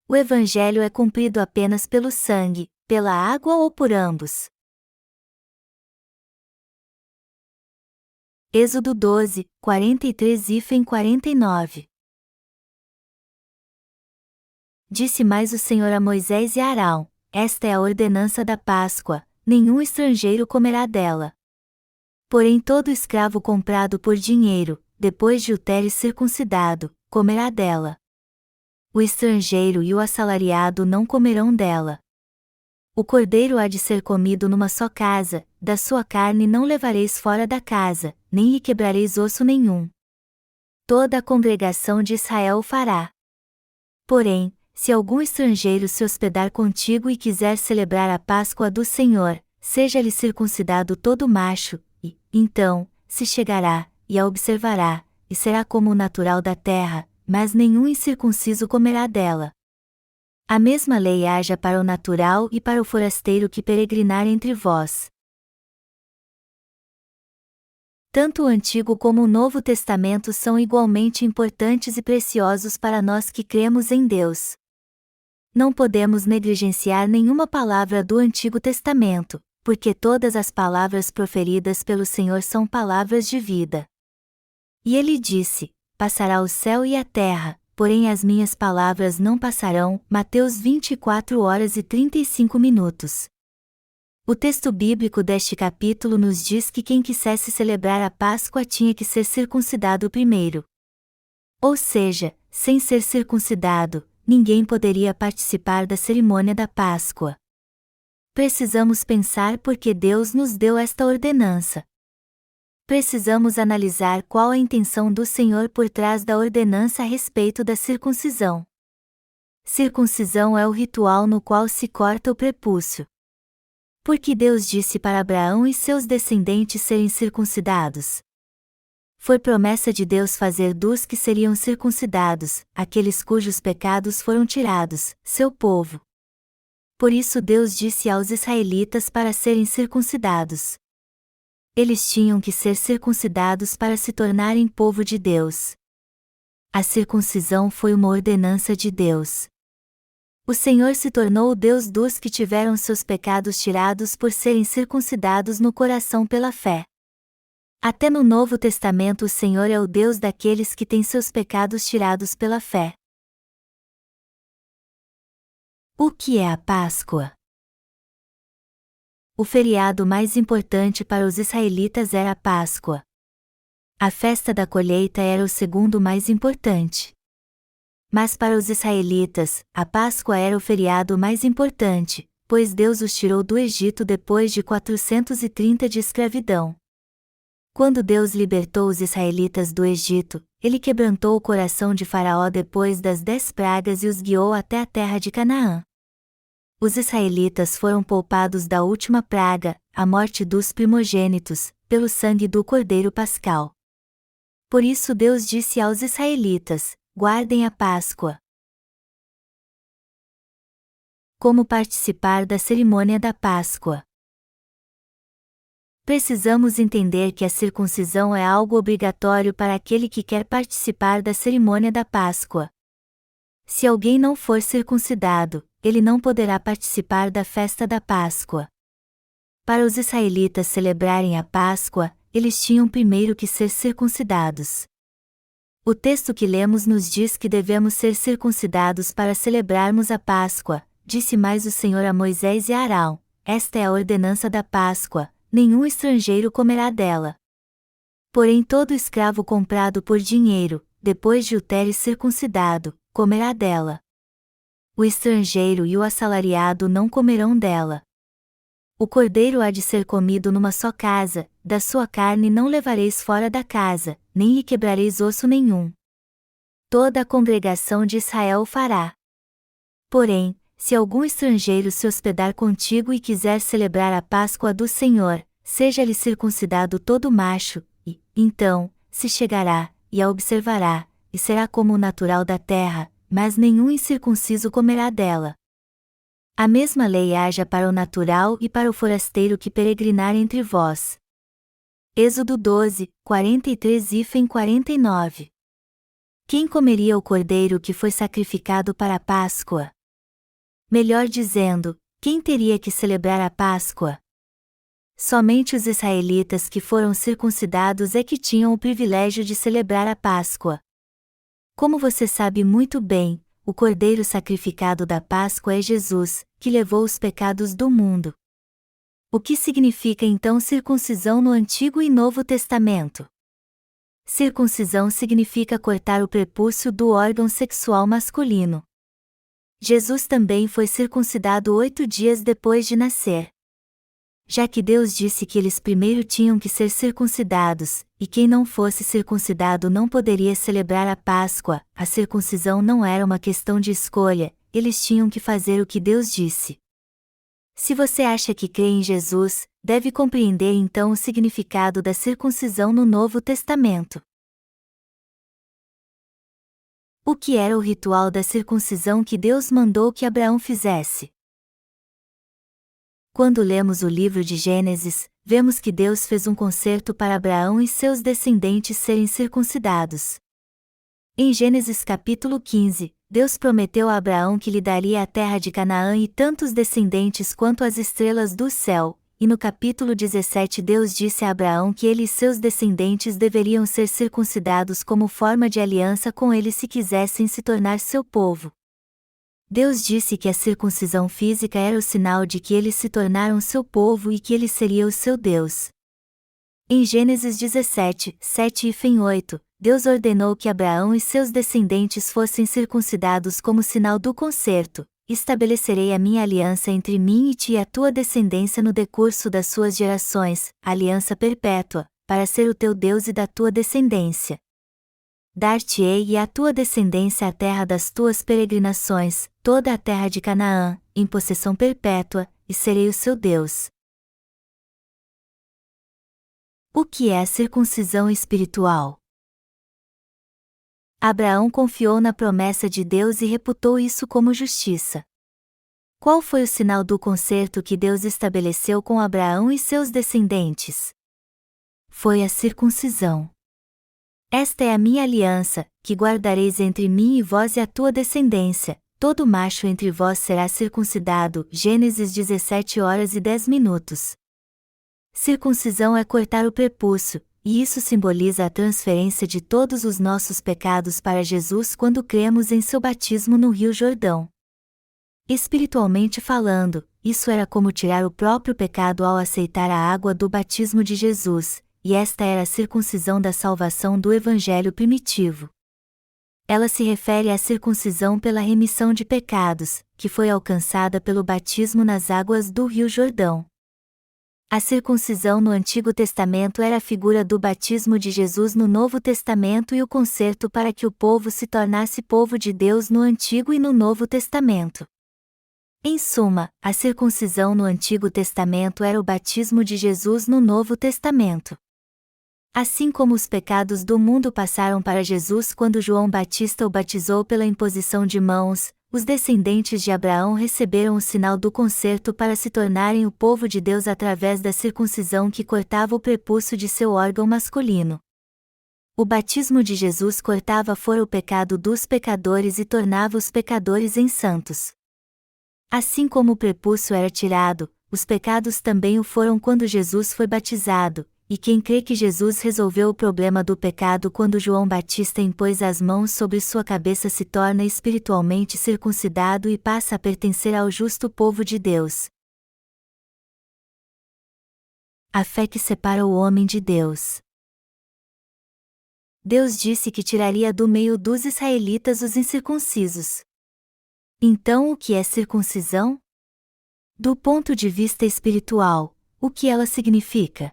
O Evangelho é cumprido apenas pelo sangue, pela água ou por ambos? Êxodo 12, 43-49. Disse mais o Senhor a Moisés e a Arão: Esta é a ordenança da Páscoa, nenhum estrangeiro comerá dela. Porém todo escravo comprado por dinheiro, depois de o teres circuncidado, comerá dela. O estrangeiro e o assalariado não comerão dela. O cordeiro há de ser comido numa só casa, da sua carne não levareis fora da casa, nem lhe quebrareis osso nenhum. Toda a congregação de Israel o fará. Porém, se algum estrangeiro se hospedar contigo e quiser celebrar a Páscoa do Senhor, seja-lhe circuncidado todo macho, e, então, se chegará, e a observará, e será como o natural da terra, mas nenhum incircunciso comerá dela. A mesma lei haja para o natural e para o forasteiro que peregrinar entre vós. Tanto o Antigo como o Novo Testamento são igualmente importantes e preciosos para nós que cremos em Deus. Não podemos negligenciar nenhuma palavra do Antigo Testamento, porque todas as palavras proferidas pelo Senhor são palavras de vida. E ele disse: Passará o céu e a terra, porém as minhas palavras não passarão. Mateus 24h35. O texto bíblico deste capítulo nos diz que quem quisesse celebrar a Páscoa tinha que ser circuncidado primeiro. Ou seja, sem ser circuncidado, ninguém poderia participar da cerimônia da Páscoa. Precisamos pensar por que Deus nos deu esta ordenança. Precisamos analisar qual a intenção do Senhor por trás da ordenança a respeito da circuncisão. Circuncisão é o ritual no qual se corta o prepúcio. Porque Deus disse para Abraão e seus descendentes serem circuncidados. Foi promessa de Deus fazer dos que seriam circuncidados, aqueles cujos pecados foram tirados, seu povo. Por isso Deus disse aos israelitas para serem circuncidados. Eles tinham que ser circuncidados para se tornarem povo de Deus. A circuncisão foi uma ordenança de Deus. O Senhor se tornou o Deus dos que tiveram seus pecados tirados por serem circuncidados no coração pela fé. Até no Novo Testamento o Senhor é o Deus daqueles que têm seus pecados tirados pela fé. O que é a Páscoa? O feriado mais importante para os israelitas era a Páscoa. A festa da colheita era o segundo mais importante. Mas para os israelitas, a Páscoa era o feriado mais importante, pois Deus os tirou do Egito depois de 430 de escravidão. Quando Deus libertou os israelitas do Egito, ele quebrantou o coração de Faraó depois das 10 pragas e os guiou até a terra de Canaã. Os israelitas foram poupados da última praga, a morte dos primogênitos, pelo sangue do Cordeiro Pascal. Por isso Deus disse aos israelitas: guardem a Páscoa. Como participar da cerimônia da Páscoa? Precisamos entender que a circuncisão é algo obrigatório para aquele que quer participar da cerimônia da Páscoa. Se alguém não for circuncidado, ele não poderá participar da festa da Páscoa. Para os israelitas celebrarem a Páscoa, eles tinham primeiro que ser circuncidados. O texto que lemos nos diz que devemos ser circuncidados para celebrarmos a Páscoa. Disse mais o Senhor a Moisés e a Arão: Esta é a ordenança da Páscoa, nenhum estrangeiro comerá dela. Porém todo escravo comprado por dinheiro, depois de o teres circuncidado, comerá dela. O estrangeiro e o assalariado não comerão dela. O cordeiro há de ser comido numa só casa, da sua carne não levareis fora da casa, nem lhe quebrareis osso nenhum. Toda a congregação de Israel o fará. Porém, se algum estrangeiro se hospedar contigo e quiser celebrar a Páscoa do Senhor, seja-lhe circuncidado todo macho, e, então, se chegará, e a observará, e será como o natural da terra, mas nenhum incircunciso comerá dela. A mesma lei haja para o natural e para o forasteiro que peregrinar entre vós. Êxodo 12, 43-49. Quem comeria o cordeiro que foi sacrificado para a Páscoa? Melhor dizendo, quem teria que celebrar a Páscoa? Somente os israelitas que foram circuncidados é que tinham o privilégio de celebrar a Páscoa. Como você sabe muito bem, o cordeiro sacrificado da Páscoa é Jesus, que levou os pecados do mundo. O que significa então circuncisão no Antigo e Novo Testamento? Circuncisão significa cortar o prepúcio do órgão sexual masculino. Jesus também foi circuncidado 8 dias depois de nascer. Já que Deus disse que eles primeiro tinham que ser circuncidados, e quem não fosse circuncidado não poderia celebrar a Páscoa, a circuncisão não era uma questão de escolha, eles tinham que fazer o que Deus disse. Se você acha que crê em Jesus, deve compreender então o significado da circuncisão no Novo Testamento. O que era o ritual da circuncisão que Deus mandou que Abraão fizesse? Quando lemos o livro de Gênesis, vemos que Deus fez um concerto para Abraão e seus descendentes serem circuncidados. Em Gênesis capítulo 15, Deus prometeu a Abraão que lhe daria a terra de Canaã e tantos descendentes quanto as estrelas do céu, e no capítulo 17 Deus disse a Abraão que ele e seus descendentes deveriam ser circuncidados como forma de aliança com ele se quisessem se tornar seu povo. Deus disse que a circuncisão física era o sinal de que eles se tornaram seu povo e que ele seria o seu Deus. Em Gênesis 17, 7 e 8, Deus ordenou que Abraão e seus descendentes fossem circuncidados como sinal do concerto. Estabelecerei a minha aliança entre mim e ti e a tua descendência no decurso das suas gerações, aliança perpétua, para ser o teu Deus e da tua descendência. Dar-te-ei e à tua descendência a terra das tuas peregrinações, toda a terra de Canaã, em possessão perpétua, e serei o seu Deus. O que é a circuncisão espiritual? Abraão confiou na promessa de Deus e reputou isso como justiça. Qual foi o sinal do concerto que Deus estabeleceu com Abraão e seus descendentes? Foi a circuncisão. Esta é a minha aliança, que guardareis entre mim e vós e a tua descendência, todo macho entre vós será circuncidado. Gênesis 17h10. Circuncisão é cortar o prepúcio, e isso simboliza a transferência de todos os nossos pecados para Jesus quando cremos em seu batismo no Rio Jordão. Espiritualmente falando, isso era como tirar o próprio pecado ao aceitar a água do batismo de Jesus, e esta era a circuncisão da salvação do Evangelho primitivo. Ela se refere à circuncisão pela remissão de pecados, que foi alcançada pelo batismo nas águas do Rio Jordão. A circuncisão no Antigo Testamento era a figura do batismo de Jesus no Novo Testamento e o concerto para que o povo se tornasse povo de Deus no Antigo e no Novo Testamento. Em suma, a circuncisão no Antigo Testamento era o batismo de Jesus no Novo Testamento. Assim como os pecados do mundo passaram para Jesus quando João Batista o batizou pela imposição de mãos, os descendentes de Abraão receberam o sinal do concerto para se tornarem o povo de Deus através da circuncisão que cortava o prepúcio de seu órgão masculino. O batismo de Jesus cortava fora o pecado dos pecadores e tornava os pecadores em santos. Assim como o prepúcio era tirado, os pecados também o foram quando Jesus foi batizado, e quem crê que Jesus resolveu o problema do pecado quando João Batista impôs as mãos sobre sua cabeça se torna espiritualmente circuncidado e passa a pertencer ao justo povo de Deus. A fé que separa o homem de Deus. Deus disse que tiraria do meio dos israelitas os incircuncisos. Então o que é circuncisão? Do ponto de vista espiritual, o que ela significa?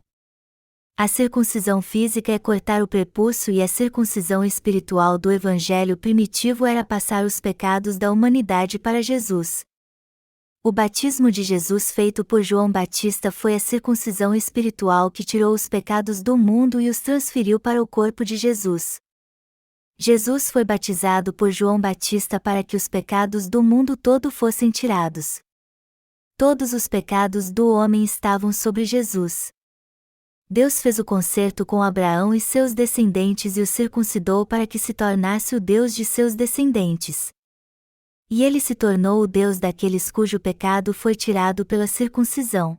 A circuncisão física é cortar o prepúcio e a circuncisão espiritual do Evangelho primitivo era passar os pecados da humanidade para Jesus. O batismo de Jesus feito por João Batista foi a circuncisão espiritual que tirou os pecados do mundo e os transferiu para o corpo de Jesus. Jesus foi batizado por João Batista para que os pecados do mundo todo fossem tirados. Todos os pecados do homem estavam sobre Jesus. Deus fez o concerto com Abraão e seus descendentes e o circuncidou para que se tornasse o Deus de seus descendentes. E ele se tornou o Deus daqueles cujo pecado foi tirado pela circuncisão.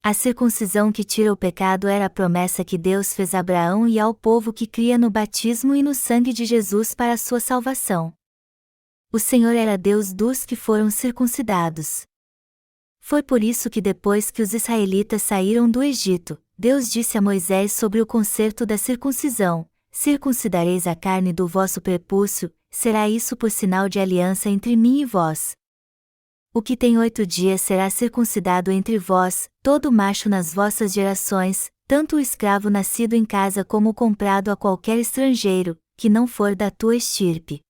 A circuncisão que tira o pecado era a promessa que Deus fez a Abraão e ao povo que cria no batismo e no sangue de Jesus para a sua salvação. O Senhor era Deus dos que foram circuncidados. Foi por isso que depois que os israelitas saíram do Egito, Deus disse a Moisés sobre o concerto da circuncisão: circuncidareis a carne do vosso prepúcio, será isso por sinal de aliança entre mim e vós. O que tem 8 dias será circuncidado entre vós, todo macho nas vossas gerações, tanto o escravo nascido em casa como o comprado a qualquer estrangeiro, que não for da tua estirpe.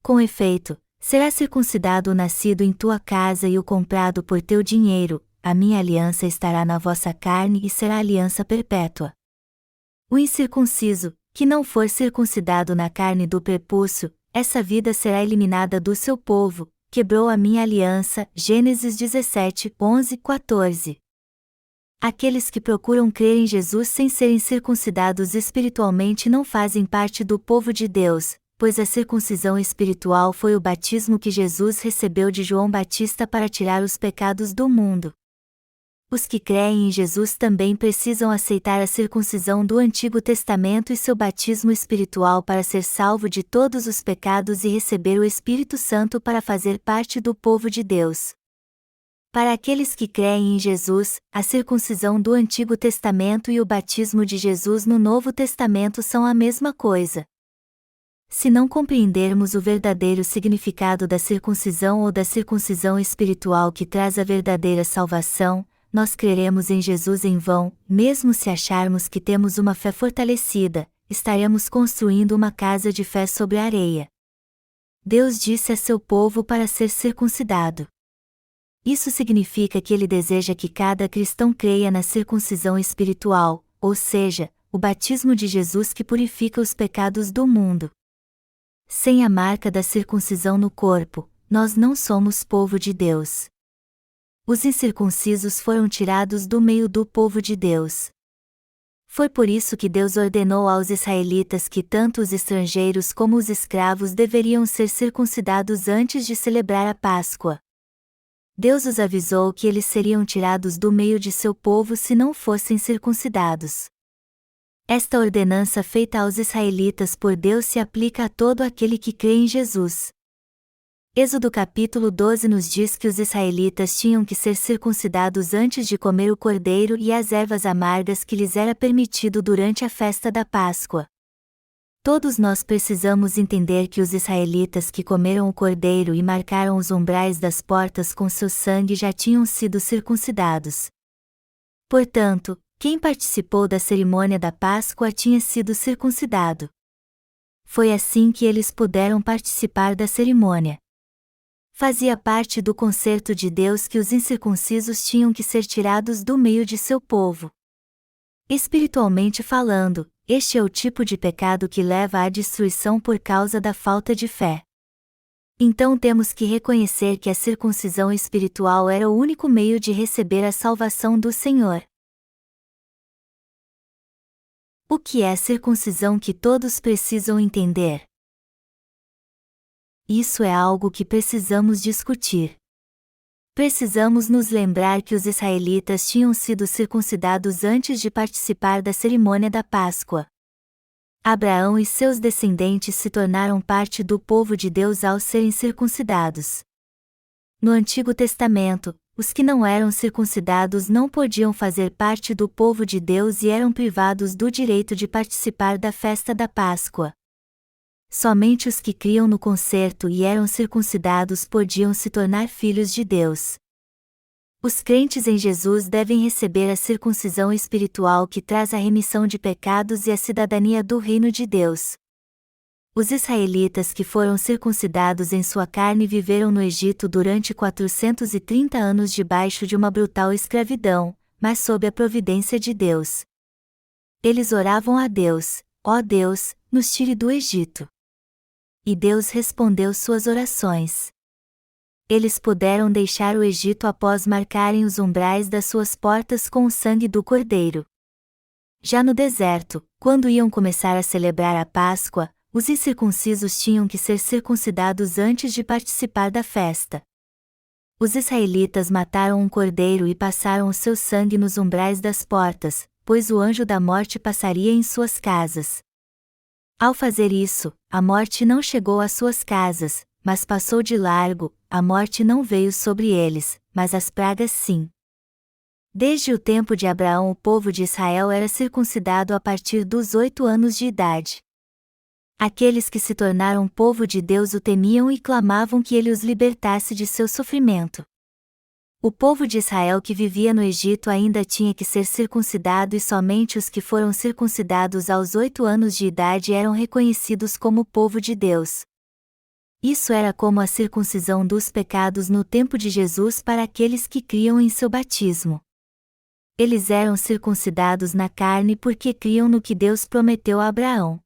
Com efeito, será circuncidado o nascido em tua casa e o comprado por teu dinheiro, a minha aliança estará na vossa carne e será aliança perpétua. O incircunciso, que não for circuncidado na carne do prepúcio, essa vida será eliminada do seu povo, quebrou a minha aliança. Gênesis 17, 11, 14. Aqueles que procuram crer em Jesus sem serem circuncidados espiritualmente não fazem parte do povo de Deus, pois a circuncisão espiritual foi o batismo que Jesus recebeu de João Batista para tirar os pecados do mundo. Os que creem em Jesus também precisam aceitar a circuncisão do Antigo Testamento e seu batismo espiritual para ser salvo de todos os pecados e receber o Espírito Santo para fazer parte do povo de Deus. Para aqueles que creem em Jesus, a circuncisão do Antigo Testamento e o batismo de Jesus no Novo Testamento são a mesma coisa. Se não compreendermos o verdadeiro significado da circuncisão ou da circuncisão espiritual que traz a verdadeira salvação, nós creremos em Jesus em vão. Mesmo se acharmos que temos uma fé fortalecida, estaremos construindo uma casa de fé sobre a areia. Deus disse a seu povo para ser circuncidado. Isso significa que Ele deseja que cada cristão creia na circuncisão espiritual, ou seja, o batismo de Jesus que purifica os pecados do mundo. Sem a marca da circuncisão no corpo, nós não somos povo de Deus. Os incircuncisos foram tirados do meio do povo de Deus. Foi por isso que Deus ordenou aos israelitas que tanto os estrangeiros como os escravos deveriam ser circuncidados antes de celebrar a Páscoa. Deus os avisou que eles seriam tirados do meio de seu povo se não fossem circuncidados. Esta ordenança feita aos israelitas por Deus se aplica a todo aquele que crê em Jesus. Êxodo capítulo 12 nos diz que os israelitas tinham que ser circuncidados antes de comer o cordeiro e as ervas amargas que lhes era permitido durante a festa da Páscoa. Todos nós precisamos entender que os israelitas que comeram o cordeiro e marcaram os umbrais das portas com seu sangue já tinham sido circuncidados. Portanto, quem participou da cerimônia da Páscoa tinha sido circuncidado. Foi assim que eles puderam participar da cerimônia. Fazia parte do concerto de Deus que os incircuncisos tinham que ser tirados do meio de seu povo. Espiritualmente falando, este é o tipo de pecado que leva à destruição por causa da falta de fé. Então temos que reconhecer que a circuncisão espiritual era o único meio de receber a salvação do Senhor. O que é a circuncisão que todos precisam entender? Isso é algo que precisamos discutir. Precisamos nos lembrar que os israelitas tinham sido circuncidados antes de participar da cerimônia da Páscoa. Abraão e seus descendentes se tornaram parte do povo de Deus ao serem circuncidados. No Antigo Testamento, os que não eram circuncidados não podiam fazer parte do povo de Deus e eram privados do direito de participar da festa da Páscoa. Somente os que criam no concerto e eram circuncidados podiam se tornar filhos de Deus. Os crentes em Jesus devem receber a circuncisão espiritual que traz a remissão de pecados e a cidadania do reino de Deus. Os israelitas que foram circuncidados em sua carne viveram no Egito durante 430 anos debaixo de uma brutal escravidão, mas sob a providência de Deus. Eles oravam a Deus: ó Deus, nos tire do Egito. E Deus respondeu suas orações. Eles puderam deixar o Egito após marcarem os umbrais das suas portas com o sangue do cordeiro. Já no deserto, quando iam começar a celebrar a Páscoa, os incircuncisos tinham que ser circuncidados antes de participar da festa. Os israelitas mataram um cordeiro e passaram o seu sangue nos umbrais das portas, pois o anjo da morte passaria em suas casas. Ao fazer isso, a morte não chegou às suas casas, mas passou de largo. A morte não veio sobre eles, mas as pragas sim. Desde o tempo de Abraão, o povo de Israel era circuncidado a partir dos 8 anos de idade. Aqueles que se tornaram povo de Deus o temiam e clamavam que ele os libertasse de seu sofrimento. O povo de Israel que vivia no Egito ainda tinha que ser circuncidado e somente os que foram circuncidados aos 8 anos de idade eram reconhecidos como povo de Deus. Isso era como a circuncisão dos pecados no tempo de Jesus para aqueles que criam em seu batismo. Eles eram circuncidados na carne porque criam no que Deus prometeu a Abraão.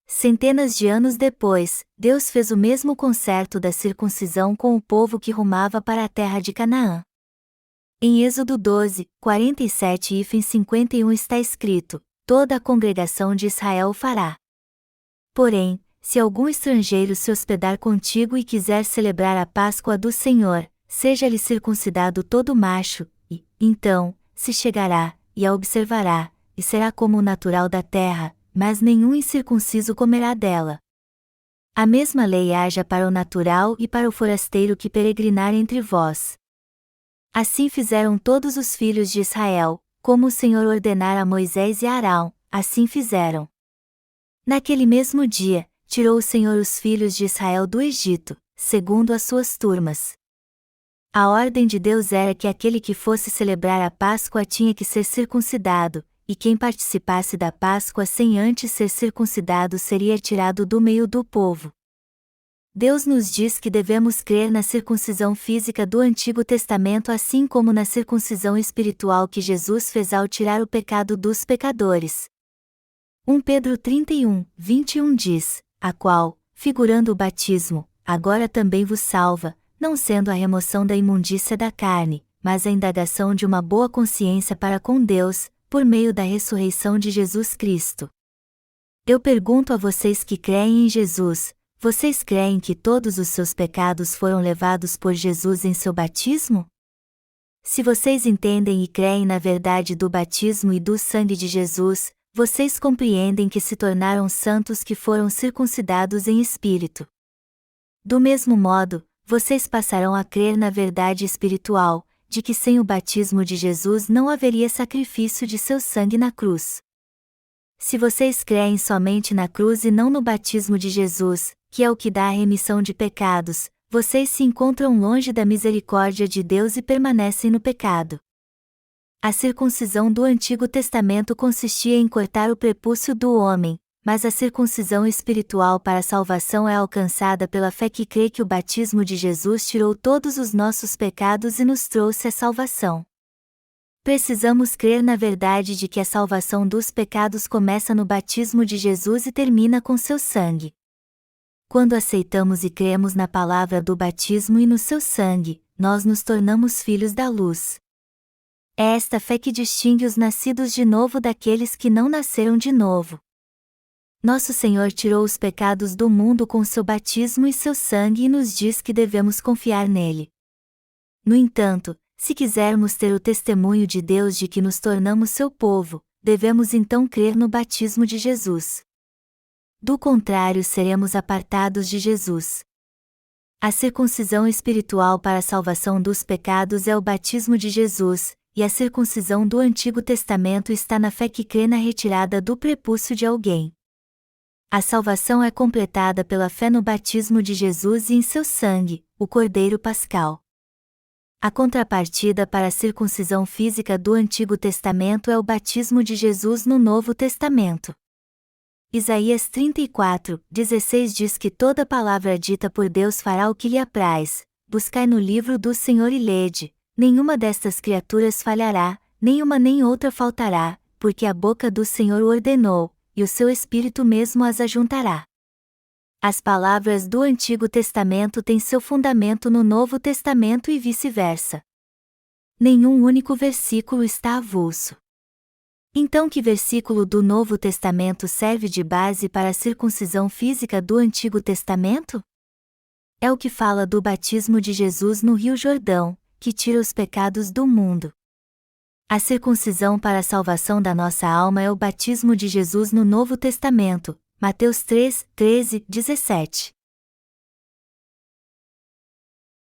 Centenas de anos depois, Deus fez o mesmo concerto da circuncisão com o povo que rumava para a terra de Canaã. Em Êxodo 12, 47 e 51 está escrito: toda a congregação de Israel o fará. Porém, se algum estrangeiro se hospedar contigo e quiser celebrar a Páscoa do Senhor, seja-lhe circuncidado todo macho, e, então, se chegará, e a observará, e será como o natural da terra, mas nenhum incircunciso comerá dela. A mesma lei haja para o natural e para o forasteiro que peregrinar entre vós. Assim fizeram todos os filhos de Israel, como o Senhor ordenara a Moisés e a Arão, assim fizeram. Naquele mesmo dia, tirou o Senhor os filhos de Israel do Egito, segundo as suas turmas. A ordem de Deus era que aquele que fosse celebrar a Páscoa tinha que ser circuncidado, e quem participasse da Páscoa sem antes ser circuncidado seria tirado do meio do povo. Deus nos diz que devemos crer na circuncisão física do Antigo Testamento assim como na circuncisão espiritual que Jesus fez ao tirar o pecado dos pecadores. 1 Pedro 31, 21 diz: a qual, figurando o batismo, agora também vos salva, não sendo a remoção da imundícia da carne, mas a indagação de uma boa consciência para com Deus, por meio da ressurreição de Jesus Cristo. Eu pergunto a vocês que creem em Jesus, vocês creem que todos os seus pecados foram levados por Jesus em seu batismo? Se vocês entendem e creem na verdade do batismo e do sangue de Jesus, vocês compreendem que se tornaram santos que foram circuncidados em espírito. Do mesmo modo, vocês passarão a crer na verdade espiritual, de que sem o batismo de Jesus não haveria sacrifício de seu sangue na cruz. Se vocês creem somente na cruz e não no batismo de Jesus, que é o que dá a remissão de pecados, vocês se encontram longe da misericórdia de Deus e permanecem no pecado. A circuncisão do Antigo Testamento consistia em cortar o prepúcio do homem, mas a circuncisão espiritual para a salvação é alcançada pela fé que crê que o batismo de Jesus tirou todos os nossos pecados e nos trouxe a salvação. Precisamos crer na verdade de que a salvação dos pecados começa no batismo de Jesus e termina com seu sangue. Quando aceitamos e cremos na palavra do batismo e no seu sangue, nós nos tornamos filhos da luz. É esta fé que distingue os nascidos de novo daqueles que não nasceram de novo. Nosso Senhor tirou os pecados do mundo com seu batismo e seu sangue e nos diz que devemos confiar nele. No entanto, se quisermos ter o testemunho de Deus de que nos tornamos seu povo, devemos então crer no batismo de Jesus. Do contrário, seremos apartados de Jesus. A circuncisão espiritual para a salvação dos pecados é o batismo de Jesus, e a circuncisão do Antigo Testamento está na fé que crê na retirada do prepúcio de alguém. A salvação é completada pela fé no batismo de Jesus e em seu sangue, o Cordeiro Pascal. A contrapartida para a circuncisão física do Antigo Testamento é o batismo de Jesus no Novo Testamento. Isaías 34, 16 diz que toda palavra dita por Deus fará o que lhe apraz, buscai no livro do Senhor e lede, nenhuma destas criaturas falhará, nenhuma nem outra faltará, porque a boca do Senhor o ordenou, e o seu Espírito mesmo as ajuntará. As palavras do Antigo Testamento têm seu fundamento no Novo Testamento e vice-versa. Nenhum único versículo está avulso. Então, que versículo do Novo Testamento serve de base para a circuncisão física do Antigo Testamento? É o que fala do batismo de Jesus no Rio Jordão, que tira os pecados do mundo. A circuncisão para a salvação da nossa alma é o batismo de Jesus no Novo Testamento, Mateus 3, 13, 17.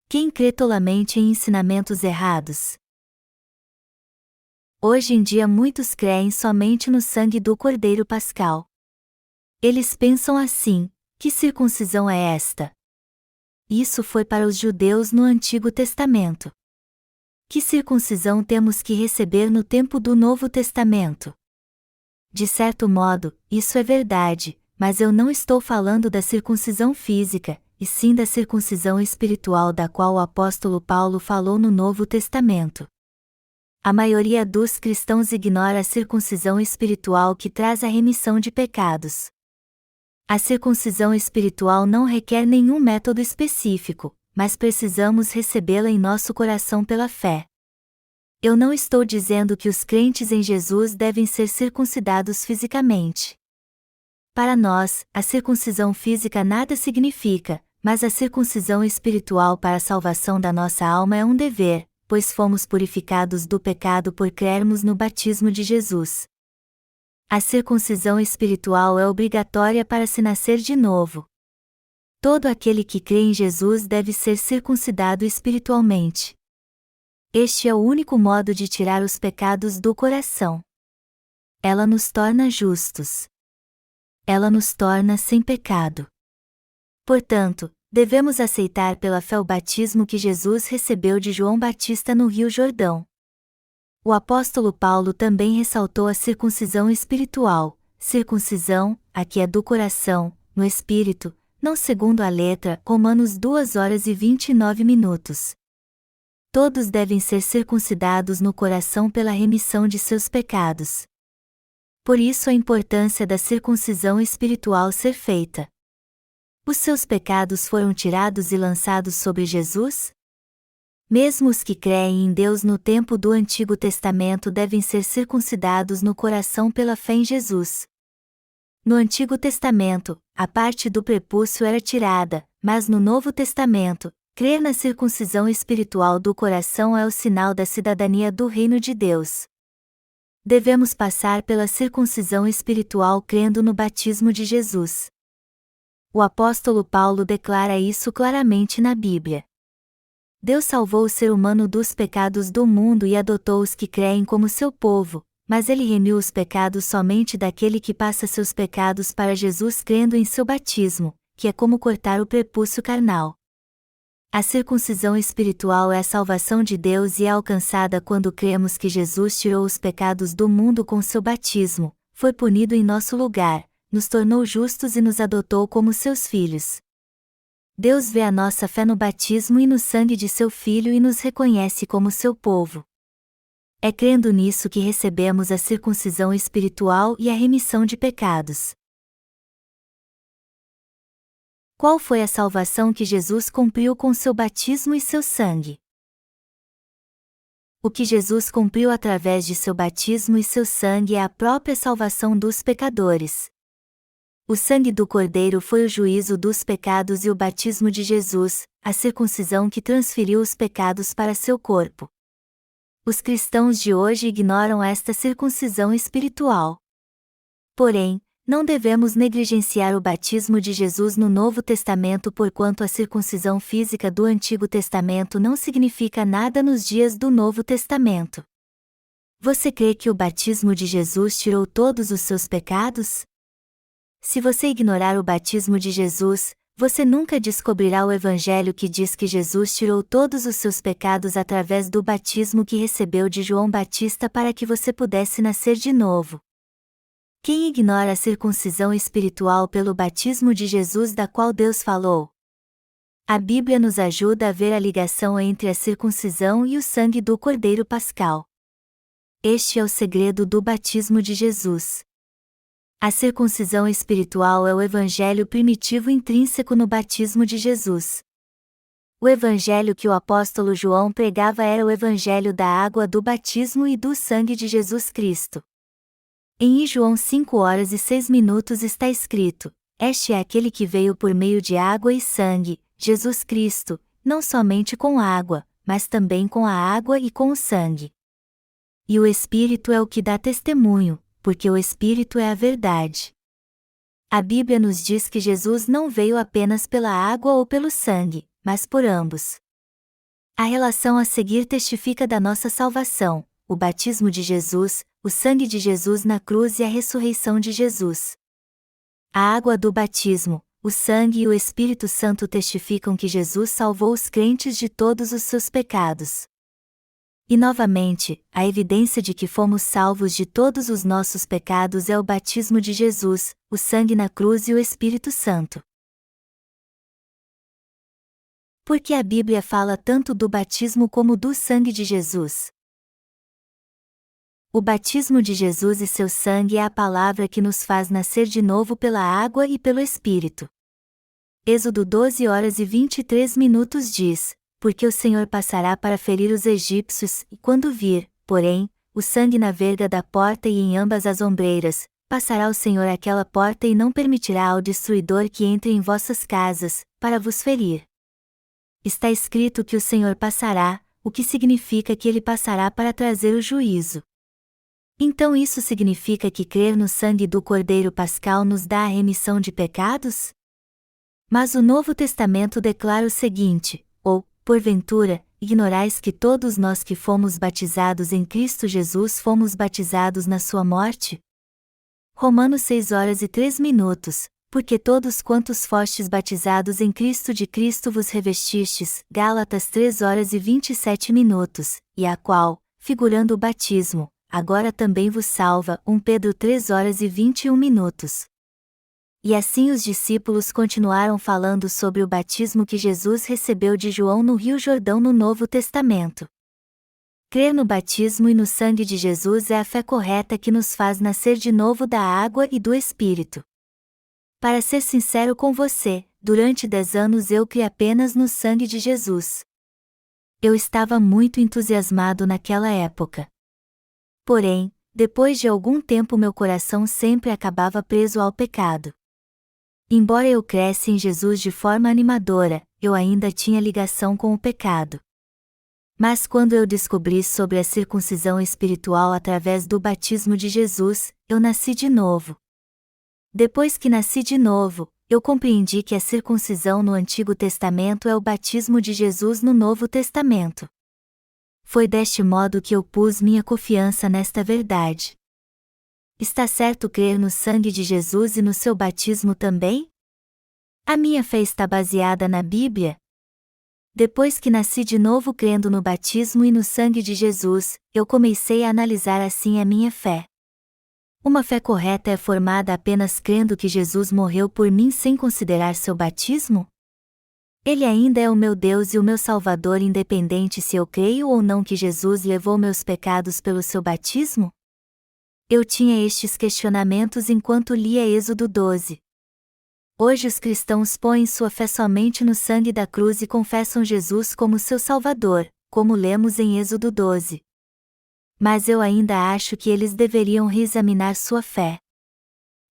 Quem crê tolamente em ensinamentos errados? Hoje em dia muitos creem somente no sangue do Cordeiro Pascal. Eles pensam assim: que circuncisão é esta? Isso foi para os judeus no Antigo Testamento. Que circuncisão temos que receber no tempo do Novo Testamento? De certo modo, isso é verdade, mas eu não estou falando da circuncisão física, e sim da circuncisão espiritual da qual o apóstolo Paulo falou no Novo Testamento. A maioria dos cristãos ignora a circuncisão espiritual que traz a remissão de pecados. A circuncisão espiritual não requer nenhum método específico, mas precisamos recebê-la em nosso coração pela fé. Eu não estou dizendo que os crentes em Jesus devem ser circuncidados fisicamente. Para nós, a circuncisão física nada significa, mas a circuncisão espiritual para a salvação da nossa alma é um dever, pois fomos purificados do pecado por crermos no batismo de Jesus. A circuncisão espiritual é obrigatória para se nascer de novo. Todo aquele que crê em Jesus deve ser circuncidado espiritualmente. Este é o único modo de tirar os pecados do coração. Ela nos torna justos. Ela nos torna sem pecado. Portanto, devemos aceitar pela fé o batismo que Jesus recebeu de João Batista no Rio Jordão. O apóstolo Paulo também ressaltou a circuncisão espiritual, circuncisão, a que é do coração, no espírito, não segundo a letra, Romanos 2 horas e 29 minutos. Todos devem ser circuncidados no coração pela remissão de seus pecados. Por isso a importância da circuncisão espiritual ser feita. Os seus pecados foram tirados e lançados sobre Jesus? Mesmo os que creem em Deus no tempo do Antigo Testamento devem ser circuncidados no coração pela fé em Jesus. No Antigo Testamento, a parte do prepúcio era tirada, mas no Novo Testamento, crer na circuncisão espiritual do coração é o sinal da cidadania do reino de Deus. Devemos passar pela circuncisão espiritual crendo no batismo de Jesus. O apóstolo Paulo declara isso claramente na Bíblia. Deus salvou o ser humano dos pecados do mundo e adotou os que creem como seu povo, mas ele remiu os pecados somente daquele que passa seus pecados para Jesus crendo em seu batismo, que é como cortar o prepúcio carnal. A circuncisão espiritual é a salvação de Deus e é alcançada quando cremos que Jesus tirou os pecados do mundo com seu batismo, foi punido em nosso lugar, nos tornou justos e nos adotou como seus filhos. Deus vê a nossa fé no batismo e no sangue de seu Filho e nos reconhece como seu povo. É crendo nisso que recebemos a circuncisão espiritual e a remissão de pecados. Qual foi a salvação que Jesus cumpriu com seu batismo e seu sangue? O que Jesus cumpriu através de seu batismo e seu sangue é a própria salvação dos pecadores. O sangue do Cordeiro foi o juízo dos pecados e o batismo de Jesus, a circuncisão que transferiu os pecados para seu corpo. Os cristãos de hoje ignoram esta circuncisão espiritual. Porém, não devemos negligenciar o batismo de Jesus no Novo Testamento porquanto a circuncisão física do Antigo Testamento não significa nada nos dias do Novo Testamento. Você crê que o batismo de Jesus tirou todos os seus pecados? Se você ignorar o batismo de Jesus, você nunca descobrirá o Evangelho que diz que Jesus tirou todos os seus pecados através do batismo que recebeu de João Batista para que você pudesse nascer de novo. Quem ignora a circuncisão espiritual pelo batismo de Jesus da qual Deus falou? A Bíblia nos ajuda a ver a ligação entre a circuncisão e o sangue do Cordeiro Pascal. Este é o segredo do batismo de Jesus. A circuncisão espiritual é o evangelho primitivo intrínseco no batismo de Jesus. O evangelho que o apóstolo João pregava era o evangelho da água do batismo e do sangue de Jesus Cristo. Em João 5:06 está escrito: Este é aquele que veio por meio de água e sangue, Jesus Cristo, não somente com água, mas também com a água e com o sangue. E o Espírito é o que dá testemunho, porque o Espírito é a verdade. A Bíblia nos diz que Jesus não veio apenas pela água ou pelo sangue, mas por ambos. A relação a seguir testifica da nossa salvação, o batismo de Jesus, o sangue de Jesus na cruz e a ressurreição de Jesus. A água do batismo, o sangue e o Espírito Santo testificam que Jesus salvou os crentes de todos os seus pecados. E novamente, a evidência de que fomos salvos de todos os nossos pecados é o batismo de Jesus, o sangue na cruz e o Espírito Santo. Por que a Bíblia fala tanto do batismo como do sangue de Jesus? O batismo de Jesus e seu sangue é a palavra que nos faz nascer de novo pela água e pelo Espírito. Êxodo 12:23 diz: Porque o Senhor passará para ferir os egípcios, e quando vir, porém, o sangue na verga da porta e em ambas as ombreiras, passará o Senhor aquela porta e não permitirá ao destruidor que entre em vossas casas, para vos ferir. Está escrito que o Senhor passará, o que significa que ele passará para trazer o juízo. Então isso significa que crer no sangue do Cordeiro Pascal nos dá a remissão de pecados? Mas o Novo Testamento declara o seguinte: ou, porventura, ignorais que todos nós que fomos batizados em Cristo Jesus fomos batizados na sua morte? Romanos 6:03, porque todos quantos fostes batizados em Cristo de Cristo vos revestistes, Gálatas 3:27, e a qual, figurando o batismo, agora também vos salva, 1 Pedro 3:21. E assim os discípulos continuaram falando sobre o batismo que Jesus recebeu de João no Rio Jordão no Novo Testamento. Crer no batismo e no sangue de Jesus é a fé correta que nos faz nascer de novo da água e do Espírito. Para ser sincero com você, durante 10 anos eu criei apenas no sangue de Jesus. Eu estava muito entusiasmado naquela época. Porém, depois de algum tempo meu coração sempre acabava preso ao pecado. Embora eu cresce em Jesus de forma animadora, eu ainda tinha ligação com o pecado. Mas quando eu descobri sobre a circuncisão espiritual através do batismo de Jesus, eu nasci de novo. Depois que nasci de novo, eu compreendi que a circuncisão no Antigo Testamento é o batismo de Jesus no Novo Testamento. Foi deste modo que eu pus minha confiança nesta verdade. Está certo crer no sangue de Jesus e no seu batismo também? A minha fé está baseada na Bíblia? Depois que nasci de novo crendo no batismo e no sangue de Jesus, eu comecei a analisar assim a minha fé. Uma fé correta é formada apenas crendo que Jesus morreu por mim sem considerar seu batismo? Ele ainda é o meu Deus e o meu Salvador independente se eu creio ou não que Jesus levou meus pecados pelo seu batismo? Eu tinha estes questionamentos enquanto lia Êxodo 12. Hoje os cristãos põem sua fé somente no sangue da cruz e confessam Jesus como seu Salvador, como lemos em Êxodo 12. Mas eu ainda acho que eles deveriam reexaminar sua fé.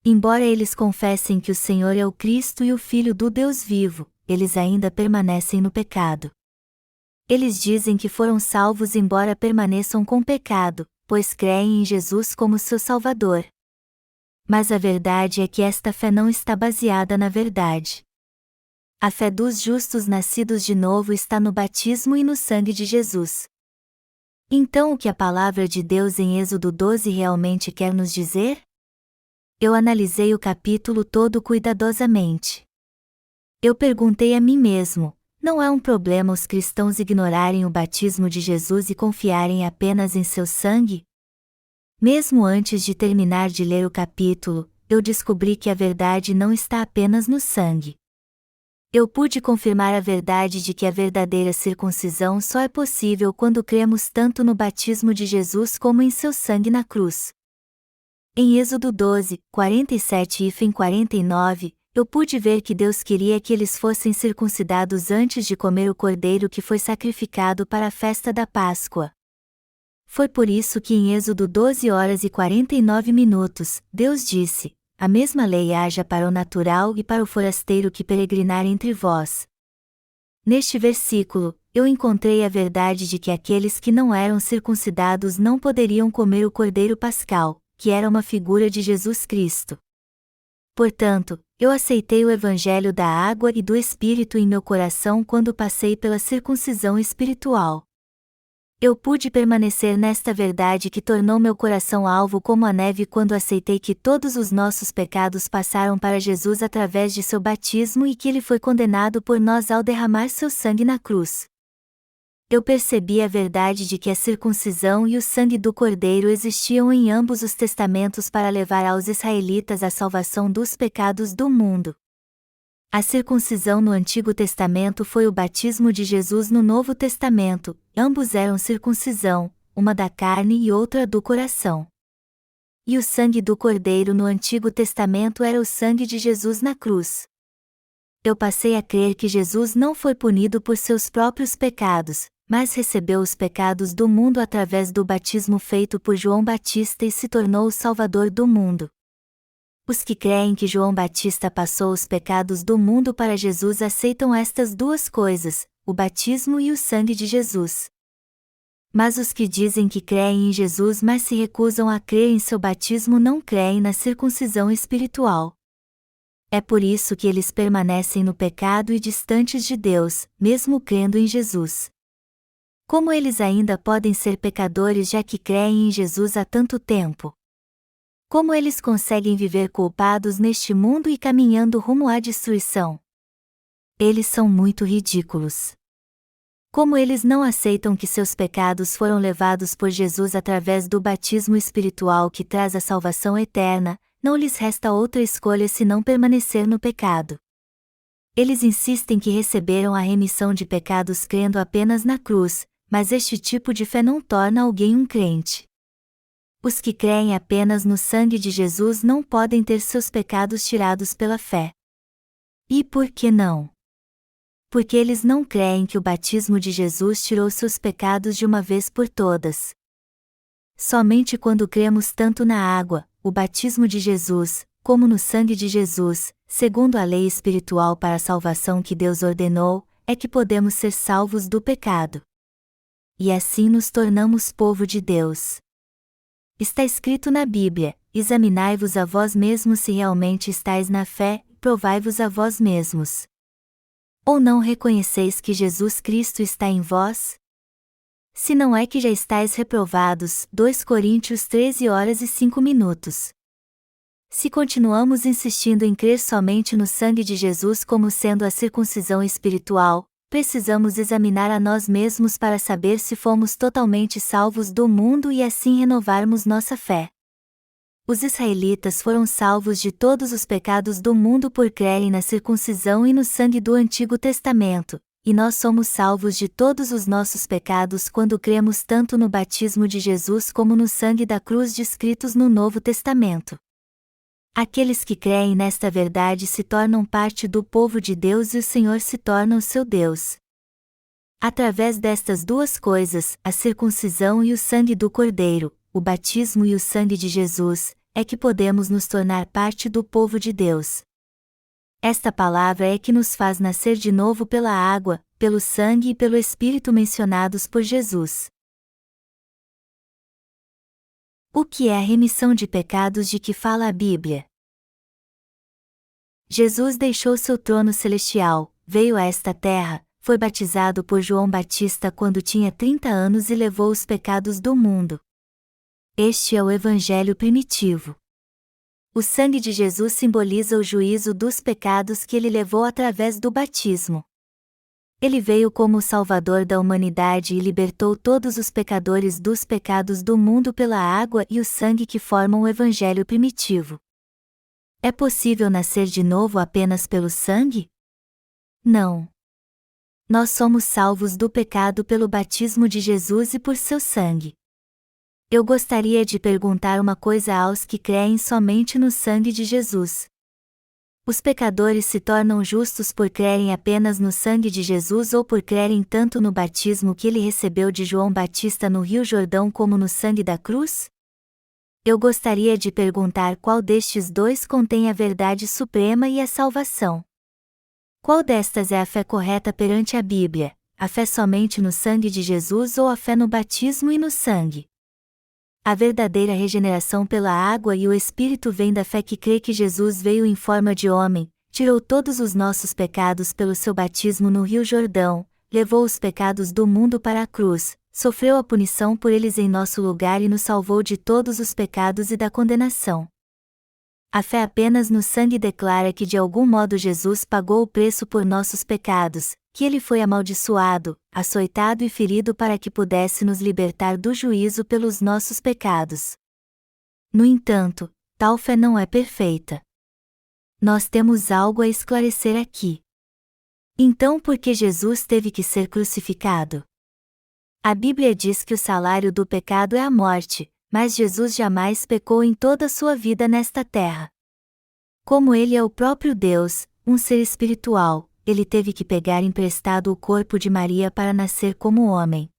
Embora eles confessem que o Senhor é o Cristo e o Filho do Deus vivo, eles ainda permanecem no pecado. Eles dizem que foram salvos embora permaneçam com pecado, pois creem em Jesus como seu Salvador. Mas a verdade é que esta fé não está baseada na verdade. A fé dos justos nascidos de novo está no batismo e no sangue de Jesus. Então o que a palavra de Deus em Êxodo 12 realmente quer nos dizer? Eu analisei o capítulo todo cuidadosamente. Eu perguntei a mim mesmo: não é um problema os cristãos ignorarem o batismo de Jesus e confiarem apenas em seu sangue? Mesmo antes de terminar de ler o capítulo, eu descobri que a verdade não está apenas no sangue. Eu pude confirmar a verdade de que a verdadeira circuncisão só é possível quando cremos tanto no batismo de Jesus como em seu sangue na cruz. Em Êxodo 12, 47 e 49, eu pude ver que Deus queria que eles fossem circuncidados antes de comer o cordeiro que foi sacrificado para a festa da Páscoa. Foi por isso que em Êxodo 12h49, Deus disse: a mesma lei haja para o natural e para o forasteiro que peregrinar entre vós. Neste versículo, eu encontrei a verdade de que aqueles que não eram circuncidados não poderiam comer o cordeiro pascal, que era uma figura de Jesus Cristo. Portanto, eu aceitei o Evangelho da água e do Espírito em meu coração quando passei pela circuncisão espiritual. Eu pude permanecer nesta verdade que tornou meu coração alvo como a neve quando aceitei que todos os nossos pecados passaram para Jesus através de seu batismo e que ele foi condenado por nós ao derramar seu sangue na cruz. Eu percebi a verdade de que a circuncisão e o sangue do Cordeiro existiam em ambos os testamentos para levar aos israelitas a salvação dos pecados do mundo. A circuncisão no Antigo Testamento foi o batismo de Jesus no Novo Testamento, ambos eram circuncisão, uma da carne e outra do coração. E o sangue do Cordeiro no Antigo Testamento era o sangue de Jesus na cruz. Eu passei a crer que Jesus não foi punido por seus próprios pecados, mas recebeu os pecados do mundo através do batismo feito por João Batista e se tornou o Salvador do mundo. Os que creem que João Batista passou os pecados do mundo para Jesus aceitam estas duas coisas, o batismo e o sangue de Jesus. Mas os que dizem que creem em Jesus mas se recusam a crer em seu batismo não creem na circuncisão espiritual. É por isso que eles permanecem no pecado e distantes de Deus, mesmo crendo em Jesus. Como eles ainda podem ser pecadores já que creem em Jesus há tanto tempo? Como eles conseguem viver culpados neste mundo e caminhando rumo à destruição? Eles são muito ridículos. Como eles não aceitam que seus pecados foram levados por Jesus através do batismo espiritual que traz a salvação eterna, não lhes resta outra escolha senão permanecer no pecado. Eles insistem que receberam a remissão de pecados crendo apenas na cruz, mas este tipo de fé não torna alguém um crente. Os que creem apenas no sangue de Jesus não podem ter seus pecados tirados pela fé. E por que não? Porque eles não creem que o batismo de Jesus tirou seus pecados de uma vez por todas. Somente quando cremos tanto na água, o batismo de Jesus, como no sangue de Jesus, segundo a lei espiritual para a salvação que Deus ordenou, é que podemos ser salvos do pecado. E assim nos tornamos povo de Deus. Está escrito na Bíblia: examinai-vos a vós mesmos se realmente estáis na fé, provai-vos a vós mesmos. Ou não reconheceis que Jesus Cristo está em vós? Se não é que já estáis reprovados. 2 Coríntios 13h05. Se continuamos insistindo em crer somente no sangue de Jesus como sendo a circuncisão espiritual, precisamos examinar a nós mesmos para saber se fomos totalmente salvos do mundo e assim renovarmos nossa fé. Os israelitas foram salvos de todos os pecados do mundo por crerem na circuncisão e no sangue do Antigo Testamento, e nós somos salvos de todos os nossos pecados quando cremos tanto no batismo de Jesus como no sangue da cruz descritos no Novo Testamento. Aqueles que creem nesta verdade se tornam parte do povo de Deus e o Senhor se torna o seu Deus. Através destas duas coisas, a circuncisão e o sangue do Cordeiro, o batismo e o sangue de Jesus, é que podemos nos tornar parte do povo de Deus. Esta palavra é que nos faz nascer de novo pela água, pelo sangue e pelo Espírito mencionados por Jesus. O que é a remissão de pecados de que fala a Bíblia? Jesus deixou seu trono celestial, veio a esta terra, foi batizado por João Batista quando tinha 30 anos e levou os pecados do mundo. Este é o Evangelho primitivo. O sangue de Jesus simboliza o juízo dos pecados que ele levou através do batismo. Ele veio como o Salvador da humanidade e libertou todos os pecadores dos pecados do mundo pela água e o sangue que formam o Evangelho primitivo. É possível nascer de novo apenas pelo sangue? Não. Nós somos salvos do pecado pelo batismo de Jesus e por seu sangue. Eu gostaria de perguntar uma coisa aos que creem somente no sangue de Jesus. Os pecadores se tornam justos por crerem apenas no sangue de Jesus ou por crerem tanto no batismo que ele recebeu de João Batista no Rio Jordão como no sangue da cruz? Eu gostaria de perguntar qual destes dois contém a verdade suprema e a salvação. Qual destas é a fé correta perante a Bíblia? A fé somente no sangue de Jesus ou a fé no batismo e no sangue? A verdadeira regeneração pela água e o Espírito vem da fé que crê que Jesus veio em forma de homem, tirou todos os nossos pecados pelo seu batismo no Rio Jordão, levou os pecados do mundo para a cruz, sofreu a punição por eles em nosso lugar e nos salvou de todos os pecados e da condenação. A fé apenas no sangue declara que de algum modo Jesus pagou o preço por nossos pecados, que ele foi amaldiçoado, açoitado e ferido para que pudesse nos libertar do juízo pelos nossos pecados. No entanto, tal fé não é perfeita. Nós temos algo a esclarecer aqui. Então, por que Jesus teve que ser crucificado? A Bíblia diz que o salário do pecado é a morte, mas Jesus jamais pecou em toda a sua vida nesta terra. Como ele é o próprio Deus, um ser espiritual, ele teve que pegar emprestado o corpo de Maria para nascer como homem.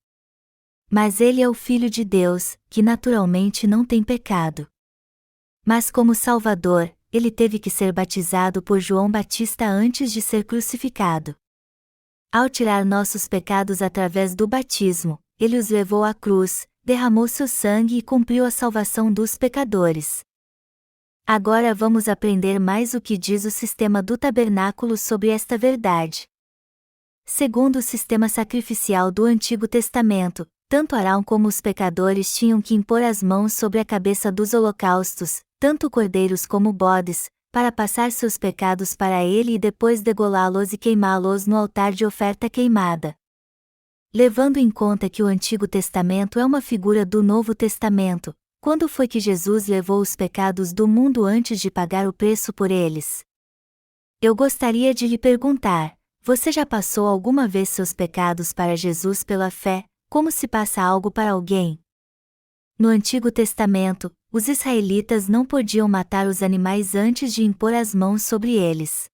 Mas ele é o Filho de Deus, que naturalmente não tem pecado. Mas como Salvador, ele teve que ser batizado por João Batista antes de ser crucificado. Ao tirar nossos pecados através do batismo, ele os levou à cruz, derramou seu sangue e cumpriu a salvação dos pecadores. Agora vamos aprender mais o que diz o sistema do tabernáculo sobre esta verdade. Segundo o sistema sacrificial do Antigo Testamento, tanto Arão como os pecadores tinham que impor as mãos sobre a cabeça dos holocaustos, tanto cordeiros como bodes, para passar seus pecados para ele e depois degolá-los e queimá-los no altar de oferta queimada. Levando em conta que o Antigo Testamento é uma figura do Novo Testamento, quando foi que Jesus levou os pecados do mundo antes de pagar o preço por eles? Eu gostaria de lhe perguntar: você já passou alguma vez seus pecados para Jesus pela fé, como se passa algo para alguém? No Antigo Testamento, os israelitas não podiam matar os animais antes de impor as mãos sobre eles.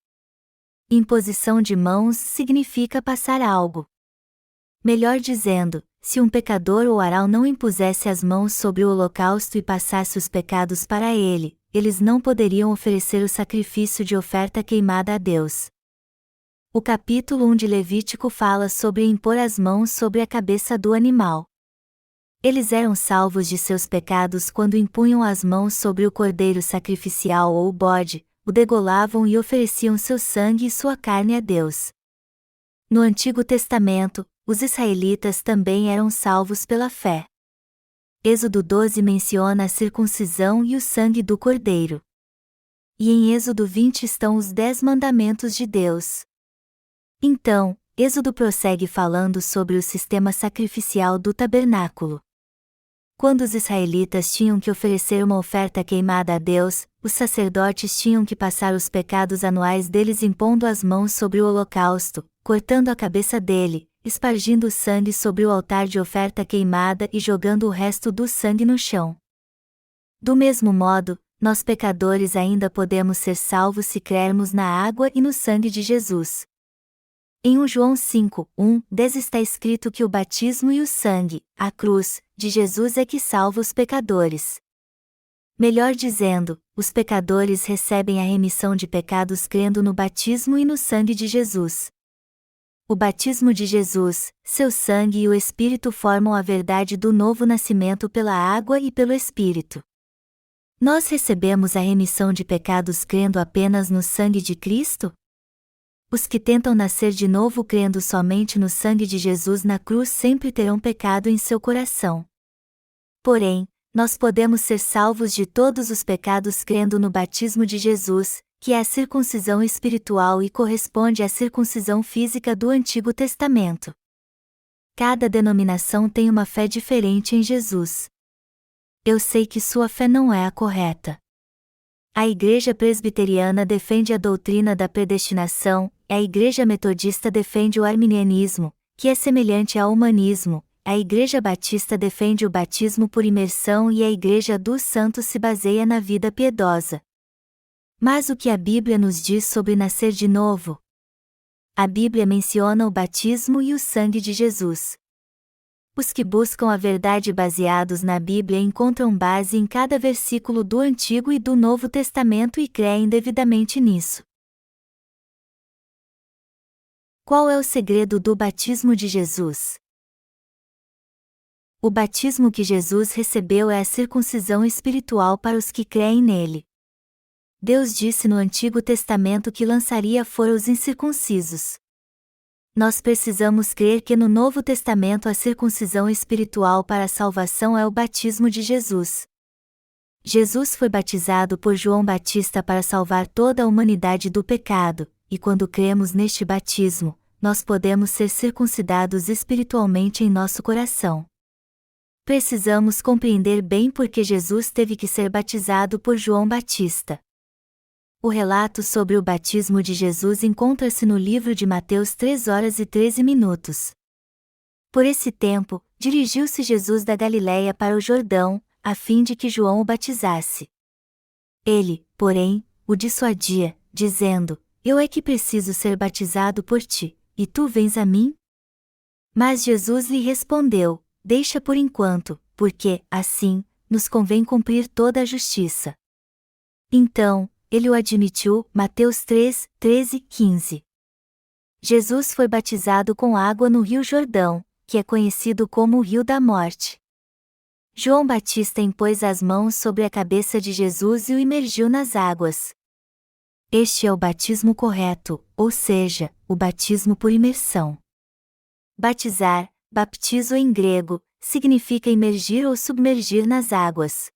Imposição de mãos significa passar algo. Melhor dizendo, se um pecador ou Arão não impusesse as mãos sobre o holocausto e passasse os pecados para ele, eles não poderiam oferecer o sacrifício de oferta queimada a Deus. O capítulo 1 de Levítico fala sobre impor as mãos sobre a cabeça do animal. Eles eram salvos de seus pecados quando impunham as mãos sobre o cordeiro sacrificial ou o bode, o degolavam e ofereciam seu sangue e sua carne a Deus. No Antigo Testamento, os israelitas também eram salvos pela fé. Êxodo 12 menciona a circuncisão e o sangue do cordeiro. E em Êxodo 20 estão os 10 mandamentos de Deus. Então, Êxodo prossegue falando sobre o sistema sacrificial do tabernáculo. Quando os israelitas tinham que oferecer uma oferta queimada a Deus, os sacerdotes tinham que passar os pecados anuais deles impondo as mãos sobre o holocausto, cortando a cabeça dele, espargindo o sangue sobre o altar de oferta queimada e jogando o resto do sangue no chão. Do mesmo modo, nós pecadores ainda podemos ser salvos se crermos na água e no sangue de Jesus. Em 1 João 5, 10 está escrito que o batismo e o sangue, a cruz, de Jesus é que salva os pecadores. Melhor dizendo, os pecadores recebem a remissão de pecados crendo no batismo e no sangue de Jesus. O batismo de Jesus, seu sangue e o Espírito formam a verdade do novo nascimento pela água e pelo Espírito. Nós recebemos a remissão de pecados crendo apenas no sangue de Cristo? Os que tentam nascer de novo crendo somente no sangue de Jesus na cruz sempre terão pecado em seu coração. Porém, nós podemos ser salvos de todos os pecados crendo no batismo de Jesus, que é a circuncisão espiritual e corresponde à circuncisão física do Antigo Testamento. Cada denominação tem uma fé diferente em Jesus. Eu sei que sua fé não é a correta. A Igreja Presbiteriana defende a doutrina da predestinação, a Igreja Metodista defende o arminianismo, que é semelhante ao humanismo, a Igreja Batista defende o batismo por imersão e a Igreja dos Santos se baseia na vida piedosa. Mas o que a Bíblia nos diz sobre nascer de novo? A Bíblia menciona o batismo e o sangue de Jesus. Os que buscam a verdade baseados na Bíblia encontram base em cada versículo do Antigo e do Novo Testamento e creem devidamente nisso. Qual é o segredo do batismo de Jesus? O batismo que Jesus recebeu é a circuncisão espiritual para os que creem nele. Deus disse no Antigo Testamento que lançaria fora os incircuncisos. Nós precisamos crer que no Novo Testamento a circuncisão espiritual para a salvação é o batismo de Jesus. Jesus foi batizado por João Batista para salvar toda a humanidade do pecado, e quando cremos neste batismo, nós podemos ser circuncidados espiritualmente em nosso coração. Precisamos compreender bem por que Jesus teve que ser batizado por João Batista. O relato sobre o batismo de Jesus encontra-se no livro de Mateus 3h13. Por esse tempo, dirigiu-se Jesus da Galiléia para o Jordão, a fim de que João o batizasse. Ele, porém, o dissuadia, dizendo: Eu é que preciso ser batizado por ti, e tu vens a mim? Mas Jesus lhe respondeu: Deixa por enquanto, porque, assim, nos convém cumprir toda a justiça. Então, ele o admitiu. Mateus 3:13-15. Jesus foi batizado com água no Rio Jordão, que é conhecido como o Rio da Morte. João Batista impôs as mãos sobre a cabeça de Jesus e o imergiu nas águas. Este é o batismo correto, ou seja, o batismo por imersão. Batizar, baptizo em grego, significa imergir ou submergir nas águas.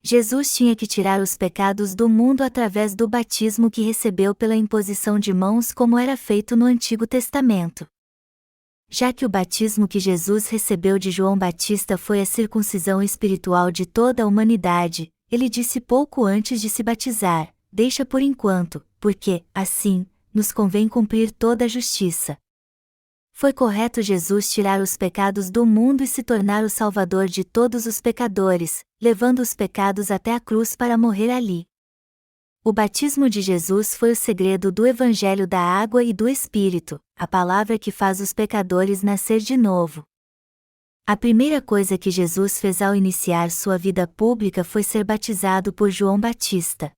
Jesus tinha que tirar os pecados do mundo através do batismo que recebeu pela imposição de mãos, como era feito no Antigo Testamento. Já que o batismo que Jesus recebeu de João Batista foi a circuncisão espiritual de toda a humanidade, ele disse pouco antes de se batizar: Deixa por enquanto, porque, assim, nos convém cumprir toda a justiça. Foi correto Jesus tirar os pecados do mundo e se tornar o Salvador de todos os pecadores, levando os pecados até a cruz para morrer ali. O batismo de Jesus foi o segredo do Evangelho da água e do Espírito, a palavra que faz os pecadores nascer de novo. A primeira coisa que Jesus fez ao iniciar sua vida pública foi ser batizado por João Batista.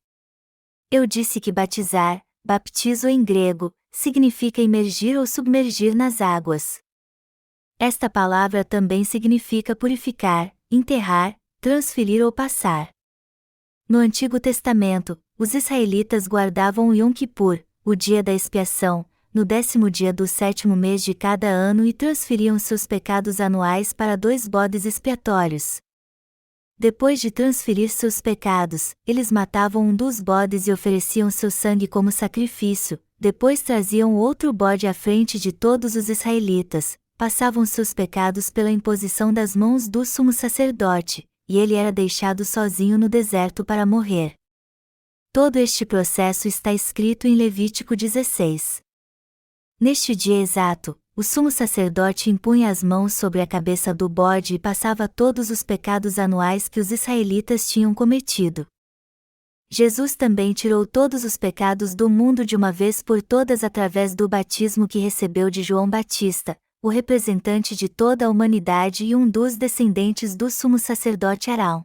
Eu disse que batizar, baptizo em grego, significa imergir ou submergir nas águas. Esta palavra também significa purificar, enterrar, transferir ou passar. No Antigo Testamento, os israelitas guardavam o Yom Kippur, o dia da expiação, no 10º dia do 7º mês de cada ano e transferiam seus pecados anuais para 2 bodes expiatórios. Depois de transferir seus pecados, eles matavam um dos bodes e ofereciam seu sangue como sacrifício, depois traziam outro bode à frente de todos os israelitas, passavam seus pecados pela imposição das mãos do sumo sacerdote, e ele era deixado sozinho no deserto para morrer. Todo este processo está escrito em Levítico 16. Neste dia exato, o sumo sacerdote impunha as mãos sobre a cabeça do bode e passava todos os pecados anuais que os israelitas tinham cometido. Jesus também tirou todos os pecados do mundo de uma vez por todas através do batismo que recebeu de João Batista, o representante de toda a humanidade e um dos descendentes do sumo sacerdote Arão.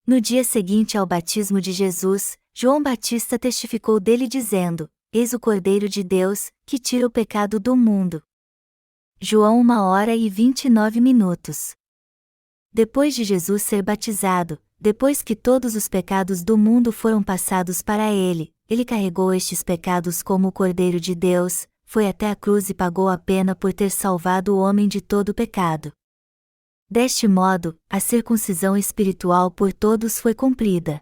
No dia seguinte ao batismo de Jesus, João Batista testificou dele dizendo: Eis o Cordeiro de Deus, que tira o pecado do mundo. João 1h29. Depois de Jesus ser batizado, depois que todos os pecados do mundo foram passados para ele, ele carregou estes pecados como o Cordeiro de Deus, foi até a cruz e pagou a pena por ter salvado o homem de todo o pecado. Deste modo, a circuncisão espiritual por todos foi cumprida.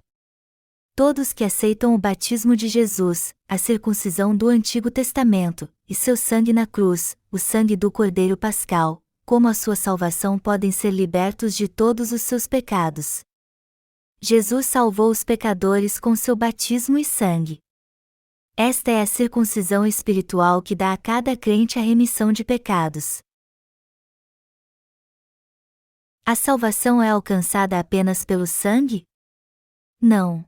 Todos que aceitam o batismo de Jesus, a circuncisão do Antigo Testamento, e seu sangue na cruz, o sangue do Cordeiro Pascal, como a sua salvação podem ser libertos de todos os seus pecados. Jesus salvou os pecadores com seu batismo e sangue. Esta é a circuncisão espiritual que dá a cada crente a remissão de pecados. A salvação é alcançada apenas pelo sangue? Não.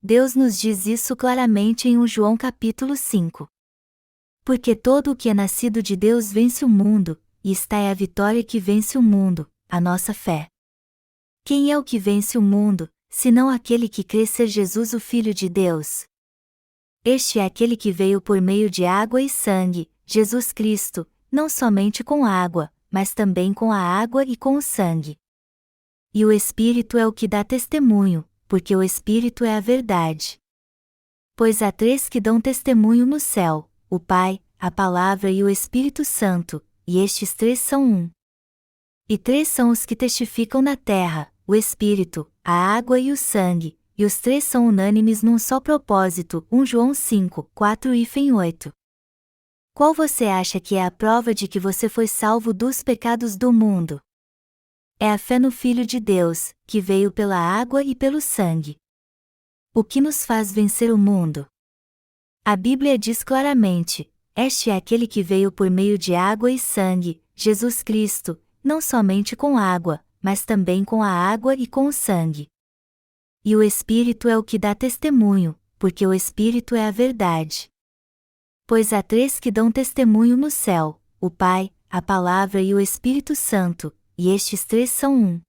Deus nos diz isso claramente em 1 João capítulo 5. Porque todo o que é nascido de Deus vence o mundo, e esta é a vitória que vence o mundo, a nossa fé. Quem é o que vence o mundo, senão aquele que crê ser Jesus o Filho de Deus? Este é aquele que veio por meio de água e sangue, Jesus Cristo, não somente com água, mas também com a água e com o sangue. E o Espírito é o que dá testemunho, porque o Espírito é a verdade. Pois há três que dão testemunho no céu, o Pai, a Palavra e o Espírito Santo, e estes três são um. E três são os que testificam na terra, o Espírito, a água e o sangue, e os três são unânimes num só propósito. 1 João 5, 4 e 8. Qual você acha que é a prova de que você foi salvo dos pecados do mundo? É a fé no Filho de Deus, que veio pela água e pelo sangue. O que nos faz vencer o mundo? A Bíblia diz claramente: este é aquele que veio por meio de água e sangue, Jesus Cristo, não somente com água, mas também com a água e com o sangue. E o Espírito é o que dá testemunho, porque o Espírito é a verdade. Pois há três que dão testemunho no céu, o Pai, a Palavra e o Espírito Santo, e estes três são um.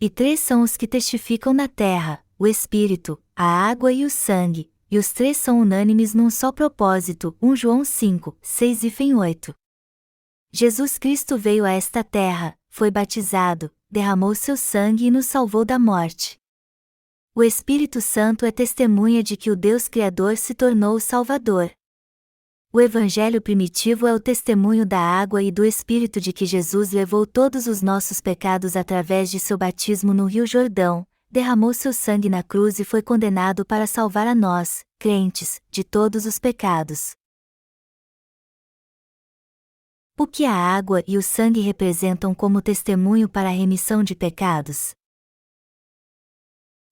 E três são os que testificam na terra, o Espírito, a água e o sangue, e os três são unânimes num só propósito. 1 João 5, 6 e 8. Jesus Cristo veio a esta terra, foi batizado, derramou seu sangue e nos salvou da morte. O Espírito Santo é testemunha de que o Deus Criador se tornou o Salvador. O Evangelho primitivo é o testemunho da água e do Espírito de que Jesus levou todos os nossos pecados através de seu batismo no Rio Jordão, derramou seu sangue na cruz e foi condenado para salvar a nós, crentes, de todos os pecados. O que a água e o sangue representam como testemunho para a remissão de pecados?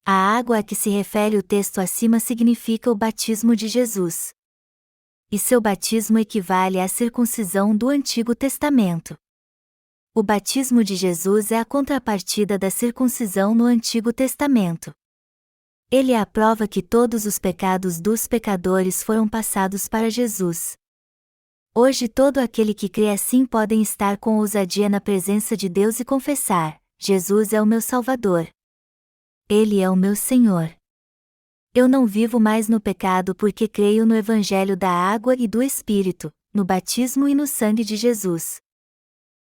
A água a que se refere o texto acima significa o batismo de Jesus. E seu batismo equivale à circuncisão do Antigo Testamento. O batismo de Jesus é a contrapartida da circuncisão no Antigo Testamento. Ele é a prova que todos os pecados dos pecadores foram passados para Jesus. Hoje todo aquele que crê assim podem estar com ousadia na presença de Deus e confessar: Jesus é o meu Salvador. Ele é o meu Senhor. Eu não vivo mais no pecado porque creio no Evangelho da água e do Espírito, no batismo e no sangue de Jesus.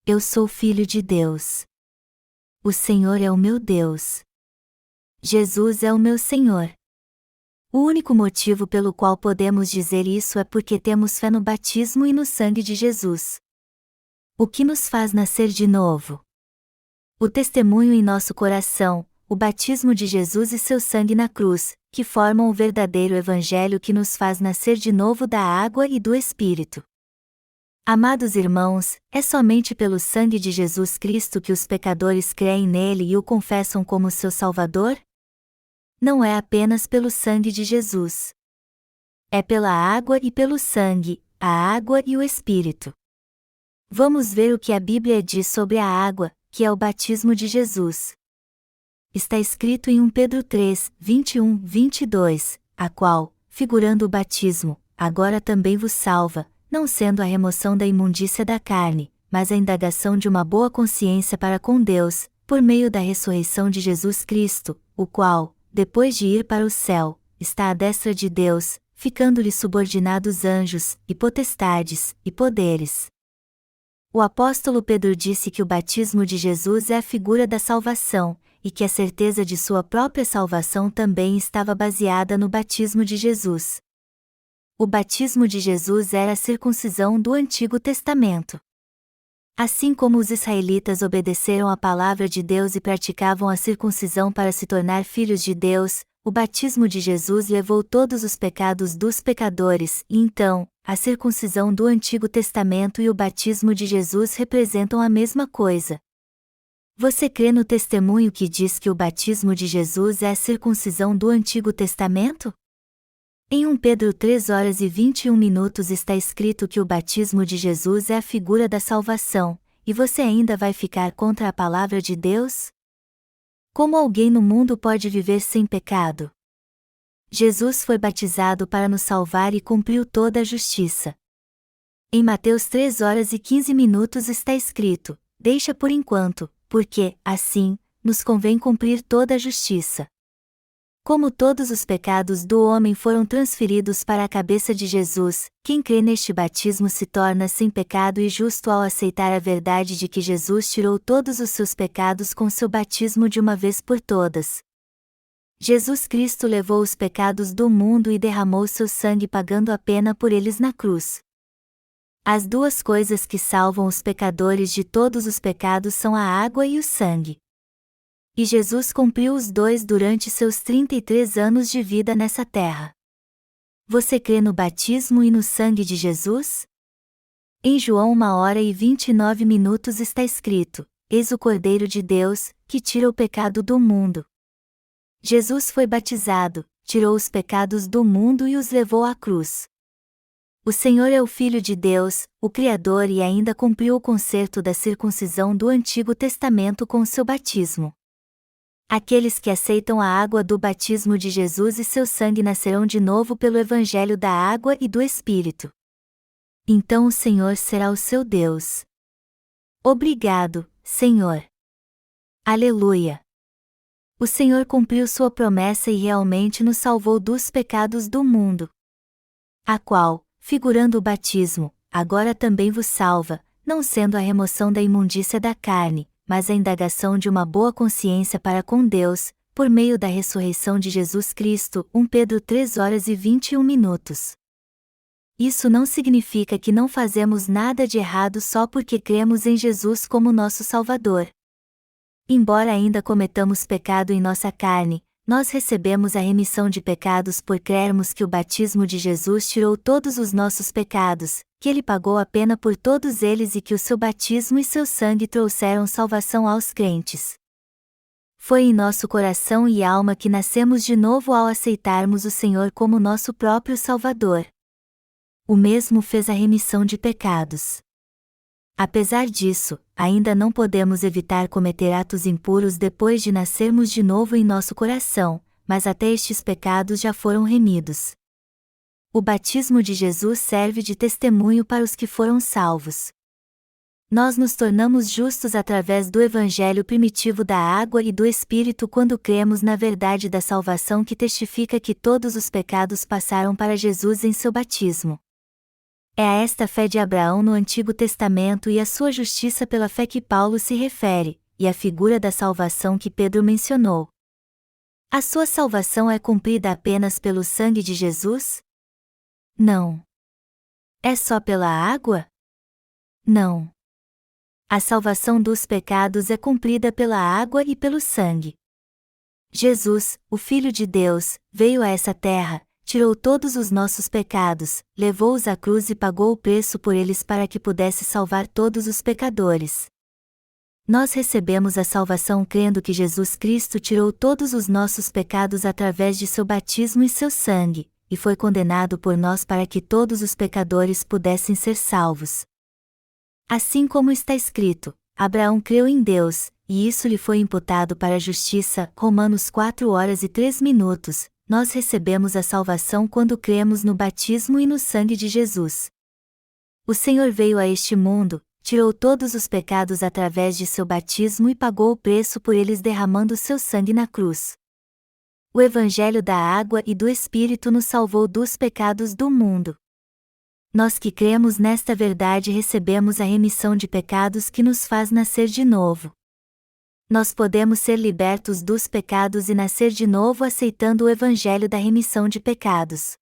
Eu sou filho de Deus. O Senhor é o meu Deus. Jesus é o meu Senhor. O único motivo pelo qual podemos dizer isso é porque temos fé no batismo e no sangue de Jesus. O que nos faz nascer de novo? O testemunho em nosso coração, o batismo de Jesus e seu sangue na cruz, que formam o verdadeiro Evangelho que nos faz nascer de novo da água e do Espírito. Amados irmãos, é somente pelo sangue de Jesus Cristo que os pecadores creem nele e o confessam como seu Salvador? Não é apenas pelo sangue de Jesus. É pela água e pelo sangue, a água e o Espírito. Vamos ver o que a Bíblia diz sobre a água, que é o batismo de Jesus. Está escrito em 1 Pedro 3, 21, 22, a qual, figurando o batismo, agora também vos salva, não sendo a remoção da imundícia da carne, mas a indagação de uma boa consciência para com Deus, por meio da ressurreição de Jesus Cristo, o qual, depois de ir para o céu, está à destra de Deus, ficando-lhe subordinados anjos, e potestades, e poderes. O apóstolo Pedro disse que o batismo de Jesus é a figura da salvação, e que a certeza de sua própria salvação também estava baseada no batismo de Jesus. O batismo de Jesus era a circuncisão do Antigo Testamento. Assim como os israelitas obedeceram à palavra de Deus e praticavam a circuncisão para se tornar filhos de Deus, o batismo de Jesus levou todos os pecados dos pecadores, e então, a circuncisão do Antigo Testamento e o batismo de Jesus representam a mesma coisa. Você crê no testemunho que diz que o batismo de Jesus é a circuncisão do Antigo Testamento? Em 1 Pedro 3 horas e 21 minutos está escrito que o batismo de Jesus é a figura da salvação, e você ainda vai ficar contra a palavra de Deus? Como alguém no mundo pode viver sem pecado? Jesus foi batizado para nos salvar e cumpriu toda a justiça. Em Mateus 3h15 está escrito: deixa por enquanto, porque, assim, nos convém cumprir toda a justiça. Como todos os pecados do homem foram transferidos para a cabeça de Jesus, quem crê neste batismo se torna sem pecado e justo ao aceitar a verdade de que Jesus tirou todos os seus pecados com seu batismo de uma vez por todas. Jesus Cristo levou os pecados do mundo e derramou seu sangue pagando a pena por eles na cruz. As duas coisas que salvam os pecadores de todos os pecados são a água e o sangue. E Jesus cumpriu os dois durante seus 33 anos de vida nessa terra. Você crê no batismo e no sangue de Jesus? Em João 1h29 está escrito: Eis o Cordeiro de Deus, que tira o pecado do mundo. Jesus foi batizado, tirou os pecados do mundo e os levou à cruz. O Senhor é o Filho de Deus, o Criador, e ainda cumpriu o concerto da circuncisão do Antigo Testamento com seu batismo. Aqueles que aceitam a água do batismo de Jesus e seu sangue nascerão de novo pelo Evangelho da água e do Espírito. Então o Senhor será o seu Deus. Obrigado, Senhor. Aleluia. O Senhor cumpriu sua promessa e realmente nos salvou dos pecados do mundo. A qual, figurando o batismo, agora também vos salva, não sendo a remoção da imundícia da carne, mas a indagação de uma boa consciência para com Deus, por meio da ressurreição de Jesus Cristo. 1 Pedro 3h21. Isso não significa que não fazemos nada de errado só porque cremos em Jesus como nosso Salvador. Embora ainda cometamos pecado em nossa carne, nós recebemos a remissão de pecados por crermos que o batismo de Jesus tirou todos os nossos pecados, que ele pagou a pena por todos eles e que o seu batismo e seu sangue trouxeram salvação aos crentes. Foi em nosso coração e alma que nascemos de novo ao aceitarmos o Senhor como nosso próprio Salvador. O mesmo fez a remissão de pecados. Apesar disso, ainda não podemos evitar cometer atos impuros depois de nascermos de novo em nosso coração, mas até estes pecados já foram remidos. O batismo de Jesus serve de testemunho para os que foram salvos. Nós nos tornamos justos através do Evangelho primitivo da água e do Espírito quando cremos na verdade da salvação que testifica que todos os pecados passaram para Jesus em seu batismo. É a esta fé de Abraão no Antigo Testamento e a sua justiça pela fé que Paulo se refere, e a figura da salvação que Pedro mencionou. A sua salvação é cumprida apenas pelo sangue de Jesus? Não. É só pela água? Não. A salvação dos pecados é cumprida pela água e pelo sangue. Jesus, o Filho de Deus, veio a essa terra, tirou todos os nossos pecados, levou-os à cruz e pagou o preço por eles para que pudesse salvar todos os pecadores. Nós recebemos a salvação crendo que Jesus Cristo tirou todos os nossos pecados através de seu batismo e seu sangue, e foi condenado por nós para que todos os pecadores pudessem ser salvos. Assim como está escrito, Abraão creu em Deus, e isso lhe foi imputado para a justiça. Romanos 4h03. Nós recebemos a salvação quando cremos no batismo e no sangue de Jesus. O Senhor veio a este mundo, tirou todos os pecados através de seu batismo e pagou o preço por eles derramando seu sangue na cruz. O Evangelho da água e do Espírito nos salvou dos pecados do mundo. Nós que cremos nesta verdade recebemos a remissão de pecados que nos faz nascer de novo. Nós podemos ser libertos dos pecados e nascer de novo aceitando o Evangelho da remissão de pecados.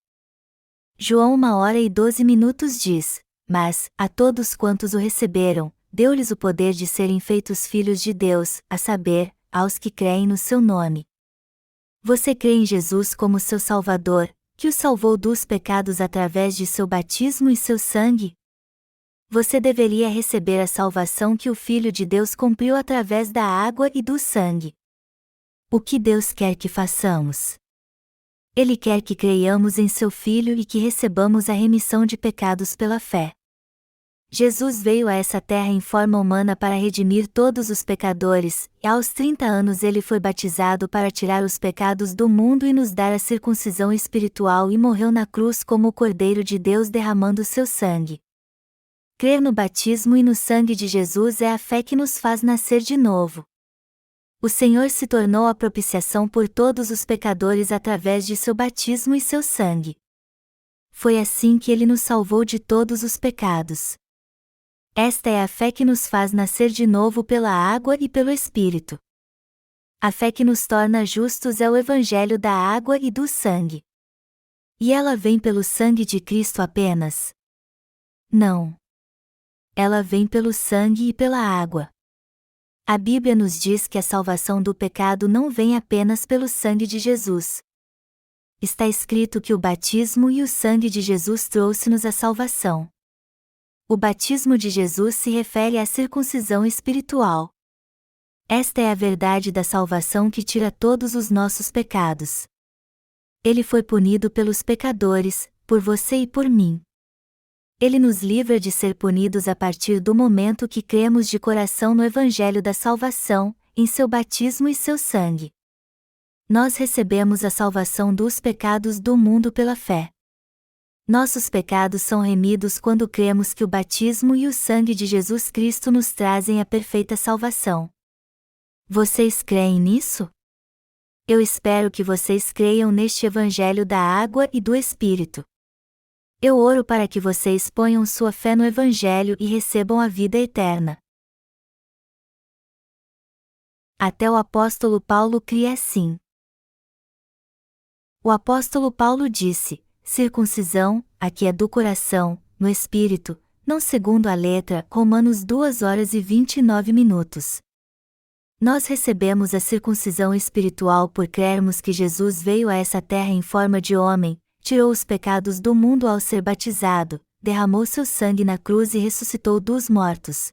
João 1h12 diz: Mas, a todos quantos o receberam, deu-lhes o poder de serem feitos filhos de Deus, a saber, aos que creem no seu nome. Você crê em Jesus como seu Salvador, que o salvou dos pecados através de seu batismo e seu sangue? Você deveria receber a salvação que o Filho de Deus cumpriu através da água e do sangue. O que Deus quer que façamos? Ele quer que creiamos em seu Filho e que recebamos a remissão de pecados pela fé. Jesus veio a essa terra em forma humana para redimir todos os pecadores, e aos 30 anos ele foi batizado para tirar os pecados do mundo e nos dar a circuncisão espiritual e morreu na cruz como o Cordeiro de Deus derramando seu sangue. Crer no batismo e no sangue de Jesus é a fé que nos faz nascer de novo. O Senhor se tornou a propiciação por todos os pecadores através de seu batismo e seu sangue. Foi assim que ele nos salvou de todos os pecados. Esta é a fé que nos faz nascer de novo pela água e pelo Espírito. A fé que nos torna justos é o Evangelho da água e do sangue. E ela vem pelo sangue de Cristo apenas? Não. Ela vem pelo sangue e pela água. A Bíblia nos diz que a salvação do pecado não vem apenas pelo sangue de Jesus. Está escrito que o batismo e o sangue de Jesus trouxe-nos a salvação. O batismo de Jesus se refere à circuncisão espiritual. Esta é a verdade da salvação que tira todos os nossos pecados. Ele foi punido pelos pecadores, por você e por mim. Ele nos livra de ser punidos a partir do momento que cremos de coração no Evangelho da salvação, em seu batismo e seu sangue. Nós recebemos a salvação dos pecados do mundo pela fé. Nossos pecados são remidos quando cremos que o batismo e o sangue de Jesus Cristo nos trazem a perfeita salvação. Vocês creem nisso? Eu espero que vocês creiam neste Evangelho da água e do Espírito. Eu oro para que vocês ponham sua fé no Evangelho e recebam a vida eterna. Até o apóstolo Paulo cria assim. O apóstolo Paulo disse: circuncisão, aqui é do coração, no espírito, não segundo a letra, Romanos 2 horas e 29 minutos. Nós recebemos a circuncisão espiritual por crermos que Jesus veio a essa terra em forma de homem, tirou os pecados do mundo ao ser batizado, derramou seu sangue na cruz e ressuscitou dos mortos.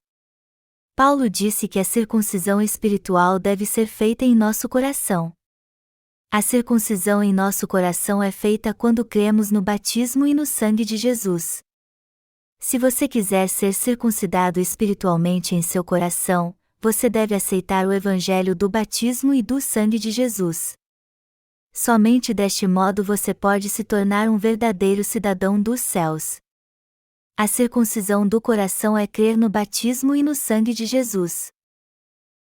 Paulo disse que a circuncisão espiritual deve ser feita em nosso coração. A circuncisão em nosso coração é feita quando cremos no batismo e no sangue de Jesus. Se você quiser ser circuncidado espiritualmente em seu coração, você deve aceitar o Evangelho do batismo e do sangue de Jesus. Somente deste modo você pode se tornar um verdadeiro cidadão dos céus. A circuncisão do coração é crer no batismo e no sangue de Jesus.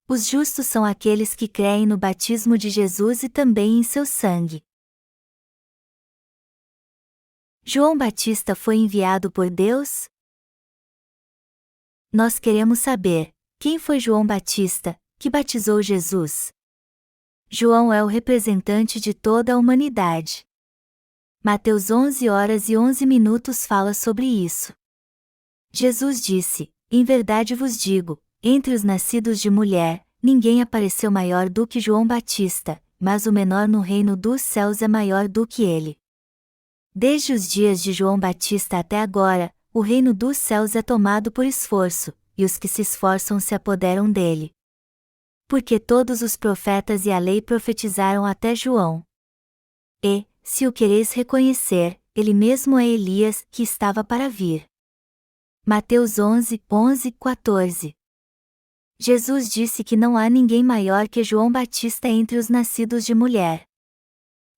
Os justos são aqueles que creem no batismo de Jesus e também em seu sangue. João Batista foi enviado por Deus? Nós queremos saber, quem foi João Batista, que batizou Jesus? João é o representante de toda a humanidade. Mateus 11 horas e 11 minutos fala sobre isso. Jesus disse: em verdade vos digo, entre os nascidos de mulher, ninguém apareceu maior do que João Batista, mas o menor no reino dos céus é maior do que ele. Desde os dias de João Batista até agora, o reino dos céus é tomado por esforço, e os que se esforçam se apoderam dele. Porque todos os profetas e a lei profetizaram até João. E, se o quereis reconhecer, ele mesmo é Elias, que estava para vir. Mateus 11:14. Jesus disse que não há ninguém maior que João Batista entre os nascidos de mulher.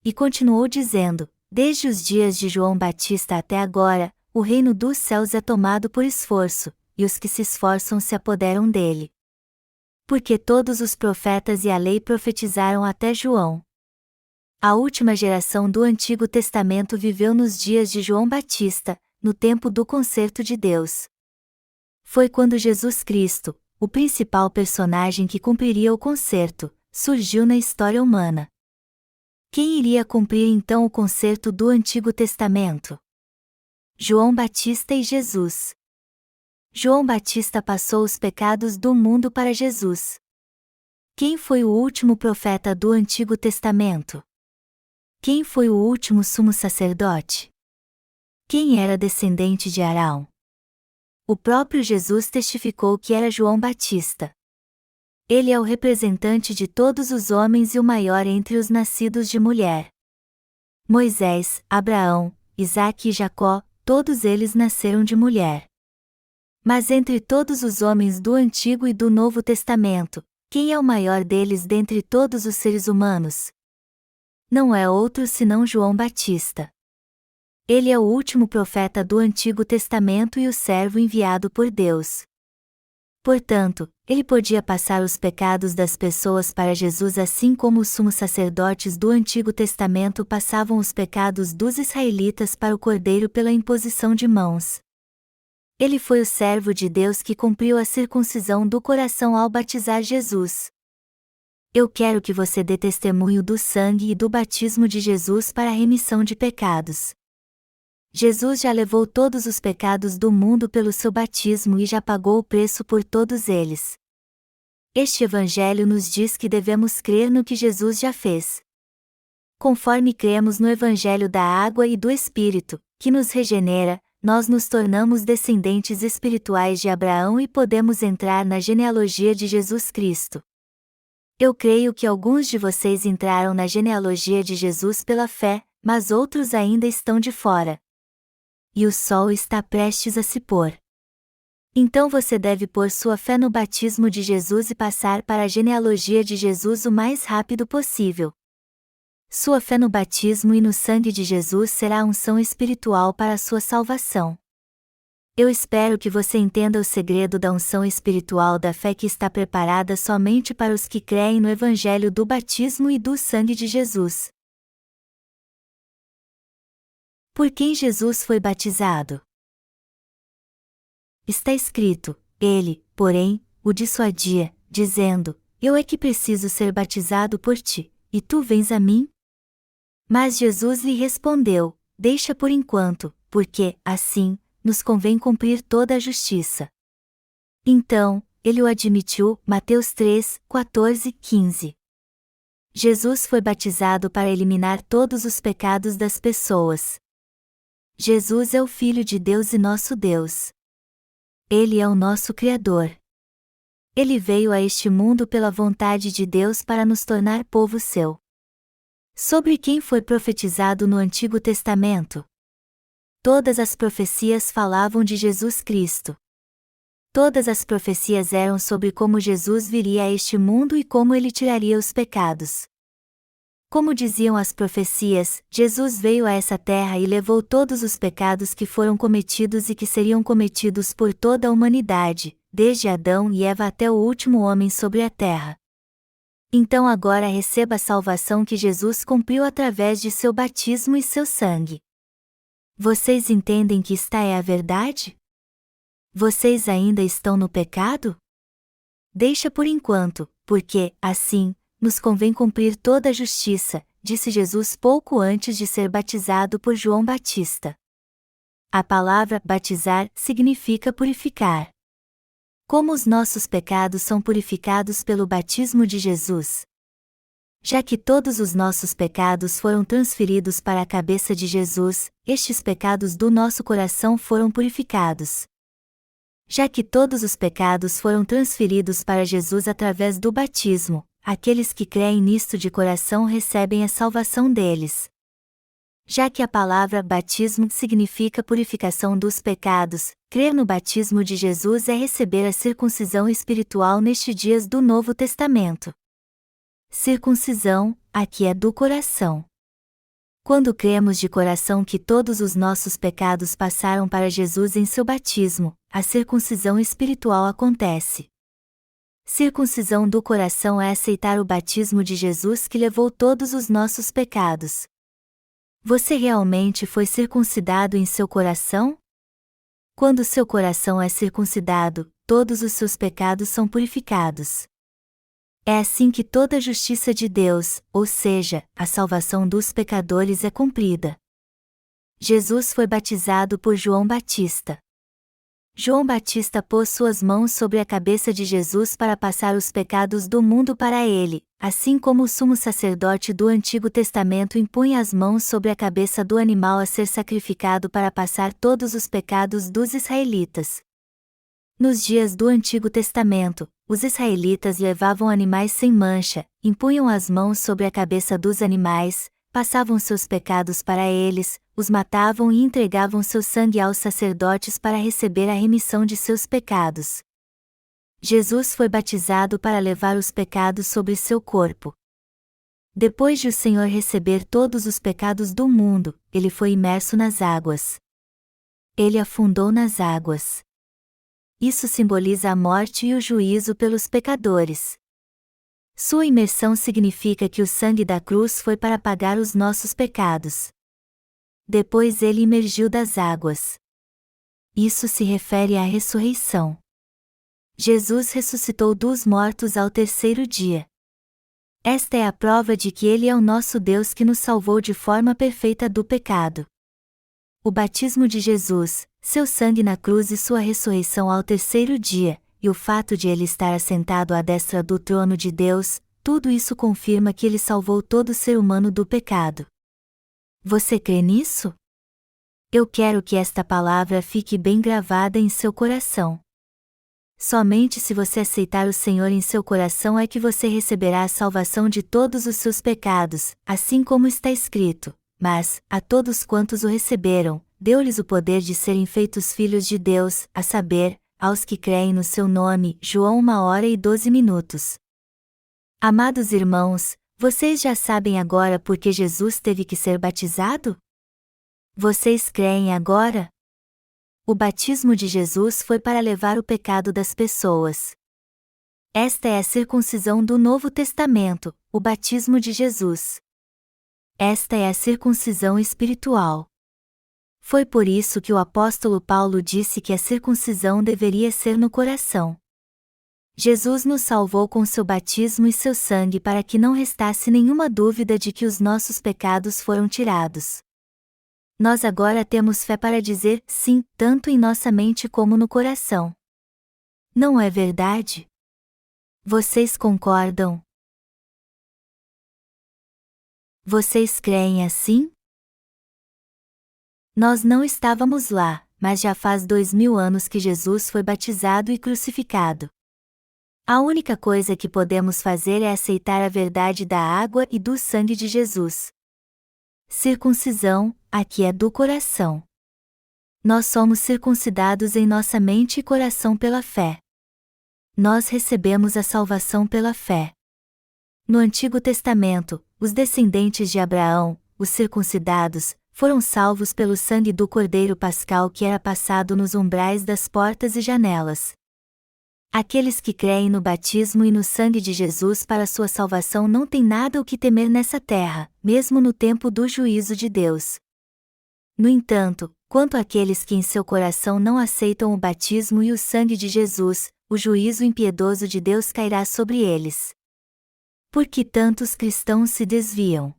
E continuou dizendo: desde os dias de João Batista até agora, o reino dos céus é tomado por esforço, e os que se esforçam se apoderam dele. Porque todos os profetas e a lei profetizaram até João. A última geração do Antigo Testamento viveu nos dias de João Batista, no tempo do concerto de Deus. Foi quando Jesus Cristo, o principal personagem que cumpriria o concerto, surgiu na história humana. Quem iria cumprir então o concerto do Antigo Testamento? João Batista e Jesus. João Batista passou os pecados do mundo para Jesus. Quem foi o último profeta do Antigo Testamento? Quem foi o último sumo sacerdote? Quem era descendente de Arão? O próprio Jesus testificou que era João Batista. Ele é o representante de todos os homens e o maior entre os nascidos de mulher. Moisés, Abraão, Isaque e Jacó, todos eles nasceram de mulher. Mas entre todos os homens do Antigo e do Novo Testamento, quem é o maior deles dentre todos os seres humanos? Não é outro senão João Batista. Ele é o último profeta do Antigo Testamento e o servo enviado por Deus. Portanto, ele podia passar os pecados das pessoas para Jesus assim como os sumos sacerdotes do Antigo Testamento passavam os pecados dos israelitas para o Cordeiro pela imposição de mãos. Ele foi o servo de Deus que cumpriu a circuncisão do coração ao batizar Jesus. Eu quero que você dê testemunho do sangue e do batismo de Jesus para a remissão de pecados. Jesus já levou todos os pecados do mundo pelo seu batismo e já pagou o preço por todos eles. Este Evangelho nos diz que devemos crer no que Jesus já fez. Conforme cremos no Evangelho da água e do Espírito, que nos regenera, nós nos tornamos descendentes espirituais de Abraão e podemos entrar na genealogia de Jesus Cristo. Eu creio que alguns de vocês entraram na genealogia de Jesus pela fé, mas outros ainda estão de fora. E o sol está prestes a se pôr. Então você deve pôr sua fé no batismo de Jesus e passar para a genealogia de Jesus o mais rápido possível. Sua fé no batismo e no sangue de Jesus será a unção espiritual para a sua salvação. Eu espero que você entenda o segredo da unção espiritual da fé que está preparada somente para os que creem no Evangelho do batismo e do sangue de Jesus. Por quem Jesus foi batizado? Está escrito, ele, porém, o dissuadia, dizendo, eu é que preciso ser batizado por ti, e tu vens a mim? Mas Jesus lhe respondeu, deixa por enquanto, porque, assim, nos convém cumprir toda a justiça. Então, ele o admitiu, Mateus 3, 14, 15. Jesus foi batizado para eliminar todos os pecados das pessoas. Jesus é o Filho de Deus e nosso Deus. Ele é o nosso Criador. Ele veio a este mundo pela vontade de Deus para nos tornar povo seu. Sobre quem foi profetizado no Antigo Testamento? Todas as profecias falavam de Jesus Cristo. Todas as profecias eram sobre como Jesus viria a este mundo e como ele tiraria os pecados. Como diziam as profecias, Jesus veio a essa terra e levou todos os pecados que foram cometidos e que seriam cometidos por toda a humanidade, desde Adão e Eva até o último homem sobre a terra. Então agora receba a salvação que Jesus cumpriu através de seu batismo e seu sangue. Vocês entendem que esta é a verdade? Vocês ainda estão no pecado? Deixa por enquanto, porque, assim, nos convém cumprir toda a justiça, disse Jesus pouco antes de ser batizado por João Batista. A palavra batizar significa purificar. Como os nossos pecados são purificados pelo batismo de Jesus? Já que todos os nossos pecados foram transferidos para a cabeça de Jesus, estes pecados do nosso coração foram purificados. Já que todos os pecados foram transferidos para Jesus através do batismo, aqueles que creem nisto de coração recebem a salvação deles. Já que a palavra batismo significa purificação dos pecados, crer no batismo de Jesus é receber a circuncisão espiritual nestes dias do Novo Testamento. Circuncisão, aqui é do coração. Quando cremos de coração que todos os nossos pecados passaram para Jesus em seu batismo, a circuncisão espiritual acontece. Circuncisão do coração é aceitar o batismo de Jesus que levou todos os nossos pecados. Você realmente foi circuncidado em seu coração? Quando seu coração é circuncidado, todos os seus pecados são purificados. É assim que toda a justiça de Deus, ou seja, a salvação dos pecadores é cumprida. Jesus foi batizado por João Batista. João Batista pôs suas mãos sobre a cabeça de Jesus para passar os pecados do mundo para ele, assim como o sumo sacerdote do Antigo Testamento impunha as mãos sobre a cabeça do animal a ser sacrificado para passar todos os pecados dos israelitas. Nos dias do Antigo Testamento, os israelitas levavam animais sem mancha, impunham as mãos sobre a cabeça dos animais, passavam seus pecados para eles, os matavam e entregavam seu sangue aos sacerdotes para receber a remissão de seus pecados. Jesus foi batizado para levar os pecados sobre seu corpo. Depois de o Senhor receber todos os pecados do mundo, ele foi imerso nas águas. Ele afundou nas águas. Isso simboliza a morte e o juízo pelos pecadores. Sua imersão significa que o sangue da cruz foi para pagar os nossos pecados. Depois ele emergiu das águas. Isso se refere à ressurreição. Jesus ressuscitou dos mortos ao terceiro dia. Esta é a prova de que Ele é o nosso Deus que nos salvou de forma perfeita do pecado. O batismo de Jesus, seu sangue na cruz e sua ressurreição ao terceiro dia, e o fato de Ele estar assentado à destra do trono de Deus, tudo isso confirma que Ele salvou todo ser humano do pecado. Você crê nisso? Eu quero que esta palavra fique bem gravada em seu coração. Somente se você aceitar o Senhor em seu coração é que você receberá a salvação de todos os seus pecados, assim como está escrito: mas, a todos quantos o receberam, deu-lhes o poder de serem feitos filhos de Deus, a saber, aos que creem no seu nome. João 1h12. Amados irmãos, vocês já sabem agora por que Jesus teve que ser batizado? Vocês creem agora? O batismo de Jesus foi para levar o pecado das pessoas. Esta é a circuncisão do Novo Testamento, o batismo de Jesus. Esta é a circuncisão espiritual. Foi por isso que o apóstolo Paulo disse que a circuncisão deveria ser no coração. Jesus nos salvou com seu batismo e seu sangue para que não restasse nenhuma dúvida de que os nossos pecados foram tirados. Nós agora temos fé para dizer sim, tanto em nossa mente como no coração. Não é verdade? Vocês concordam? Vocês creem assim? Nós não estávamos lá, mas já faz 2000 anos que Jesus foi batizado e crucificado. A única coisa que podemos fazer é aceitar a verdade da água e do sangue de Jesus. Circuncisão, aqui é do coração. Nós somos circuncidados em nossa mente e coração pela fé. Nós recebemos a salvação pela fé. No Antigo Testamento, os descendentes de Abraão, os circuncidados, foram salvos pelo sangue do Cordeiro Pascal que era passado nos umbrais das portas e janelas. Aqueles que creem no batismo e no sangue de Jesus para sua salvação não têm nada o que temer nessa terra, mesmo no tempo do juízo de Deus. No entanto, quanto àqueles que em seu coração não aceitam o batismo e o sangue de Jesus, o juízo impiedoso de Deus cairá sobre eles. Por que tantos cristãos se desviam?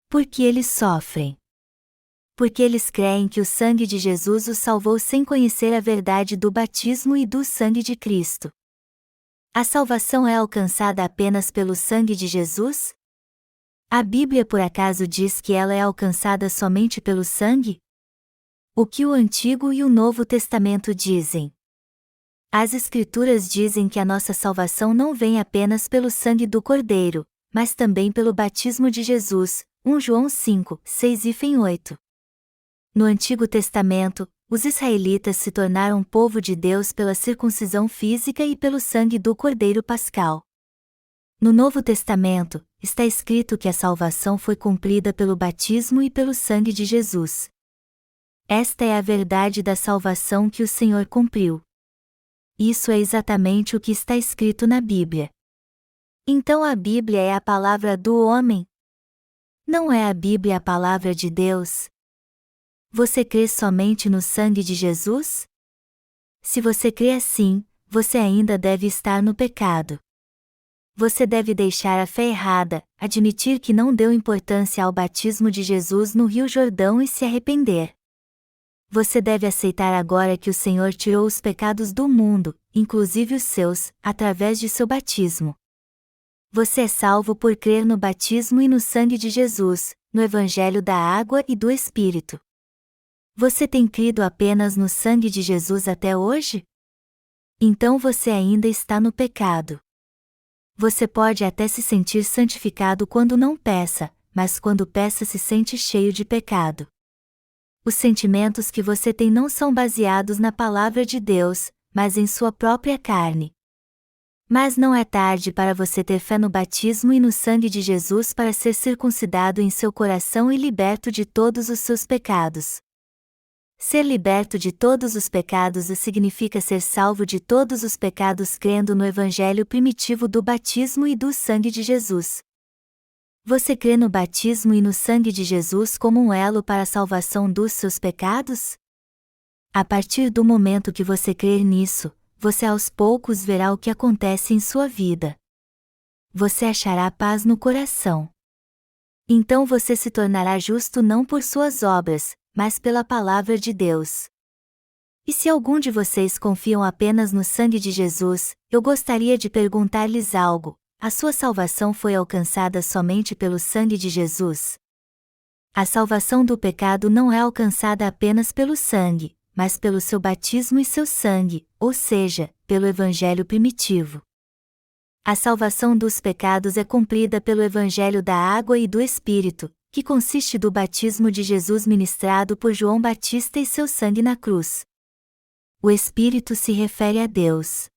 Porque eles sofrem. Porque eles creem que o sangue de Jesus os salvou sem conhecer a verdade do batismo e do sangue de Cristo. A salvação é alcançada apenas pelo sangue de Jesus? A Bíblia por acaso diz que ela é alcançada somente pelo sangue? O que o Antigo e o Novo Testamento dizem? As Escrituras dizem que a nossa salvação não vem apenas pelo sangue do Cordeiro, mas também pelo batismo de Jesus, 1 João 5, 6 e 8. No Antigo Testamento, os israelitas se tornaram povo de Deus pela circuncisão física e pelo sangue do Cordeiro Pascal. No Novo Testamento, está escrito que a salvação foi cumprida pelo batismo e pelo sangue de Jesus. Esta é a verdade da salvação que o Senhor cumpriu. Isso é exatamente o que está escrito na Bíblia. Então a Bíblia é a palavra do homem? Não é a Bíblia a palavra de Deus? Você crê somente no sangue de Jesus? Se você crê assim, você ainda deve estar no pecado. Você deve deixar a fé errada, admitir que não deu importância ao batismo de Jesus no Rio Jordão e se arrepender. Você deve aceitar agora que o Senhor tirou os pecados do mundo, inclusive os seus, através de seu batismo. Você é salvo por crer no batismo e no sangue de Jesus, no Evangelho da água e do Espírito. Você tem crido apenas no sangue de Jesus até hoje? Então você ainda está no pecado. Você pode até se sentir santificado quando não peça, mas quando peça se sente cheio de pecado. Os sentimentos que você tem não são baseados na palavra de Deus, mas em sua própria carne. Mas não é tarde para você ter fé no batismo e no sangue de Jesus para ser circuncidado em seu coração e liberto de todos os seus pecados. Ser liberto de todos os pecados significa ser salvo de todos os pecados crendo no evangelho primitivo do batismo e do sangue de Jesus. Você crê no batismo e no sangue de Jesus como um elo para a salvação dos seus pecados? A partir do momento que você crer nisso, você aos poucos verá o que acontece em sua vida. Você achará paz no coração. Então você se tornará justo não por suas obras, mas pela palavra de Deus. E se algum de vocês confiam apenas no sangue de Jesus, eu gostaria de perguntar-lhes algo: a sua salvação foi alcançada somente pelo sangue de Jesus? A salvação do pecado não é alcançada apenas pelo sangue, mas pelo seu batismo e seu sangue, ou seja, pelo evangelho primitivo. A salvação dos pecados é cumprida pelo evangelho da água e do Espírito, que consiste do batismo de Jesus ministrado por João Batista e seu sangue na cruz. O Espírito se refere a Deus.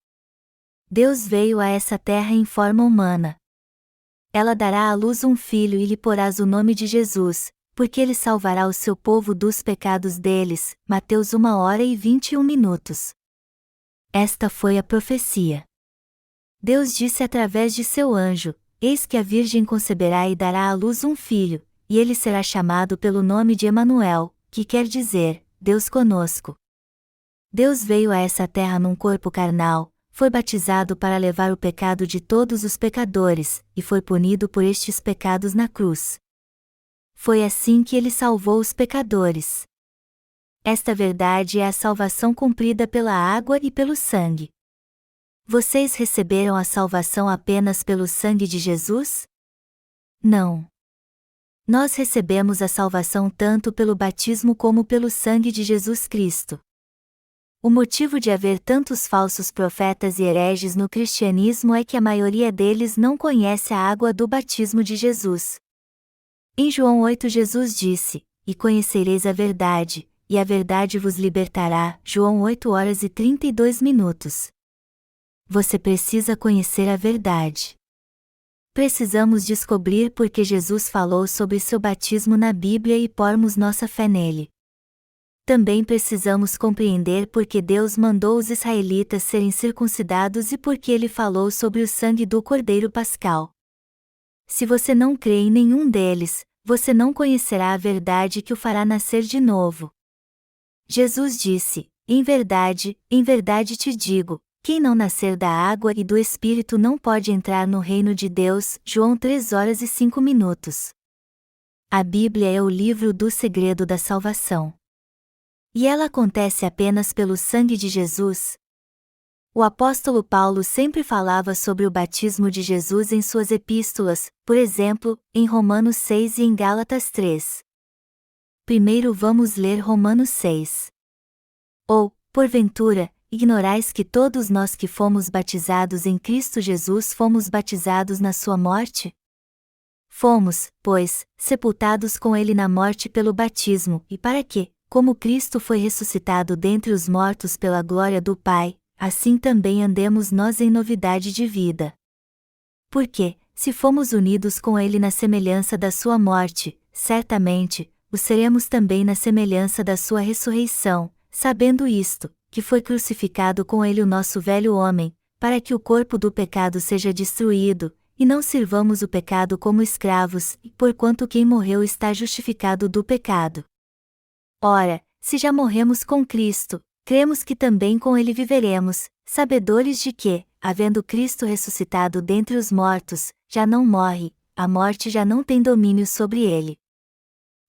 Deus veio a essa terra em forma humana. Ela dará à luz um filho e lhe porás o nome de Jesus, porque ele salvará o seu povo dos pecados deles. Mateus 1h21. Esta foi a profecia. Deus disse através de seu anjo: Eis que a Virgem conceberá e dará à luz um filho, e ele será chamado pelo nome de Emanuel, que quer dizer, Deus conosco. Deus veio a essa terra num corpo carnal, foi batizado para levar o pecado de todos os pecadores, e foi punido por estes pecados na cruz. Foi assim que ele salvou os pecadores. Esta verdade é a salvação cumprida pela água e pelo sangue. Vocês receberam a salvação apenas pelo sangue de Jesus? Não. Nós recebemos a salvação tanto pelo batismo como pelo sangue de Jesus Cristo. O motivo de haver tantos falsos profetas e hereges no cristianismo é que a maioria deles não conhece a água do batismo de Jesus. Em João 8 Jesus disse: E conhecereis a verdade, e a verdade vos libertará. João 8h32. Você precisa conhecer a verdade. Precisamos descobrir por que Jesus falou sobre seu batismo na Bíblia e pormos nossa fé nele. Também precisamos compreender por que Deus mandou os israelitas serem circuncidados e por que ele falou sobre o sangue do Cordeiro Pascal. Se você não crê em nenhum deles, você não conhecerá a verdade que o fará nascer de novo. Jesus disse: em verdade te digo, quem não nascer da água e do Espírito não pode entrar no reino de Deus. João 3h05. A Bíblia é o livro do segredo da salvação. E ela acontece apenas pelo sangue de Jesus? O apóstolo Paulo sempre falava sobre o batismo de Jesus em suas epístolas, por exemplo, em Romanos 6 e em Gálatas 3. Primeiro vamos ler Romanos 6. Ou, porventura, ignorais que todos nós que fomos batizados em Cristo Jesus fomos batizados na sua morte? Fomos, pois, sepultados com ele na morte pelo batismo, e para que, como Cristo foi ressuscitado dentre os mortos pela glória do Pai, assim também andemos nós em novidade de vida. Porque, se fomos unidos com ele na semelhança da sua morte, certamente, o seremos também na semelhança da sua ressurreição, sabendo isto, que foi crucificado com ele o nosso velho homem, para que o corpo do pecado seja destruído, e não sirvamos o pecado como escravos, porquanto quem morreu está justificado do pecado. Ora, se já morremos com Cristo, cremos que também com ele viveremos, sabedores de que, havendo Cristo ressuscitado dentre os mortos, já não morre, a morte já não tem domínio sobre ele.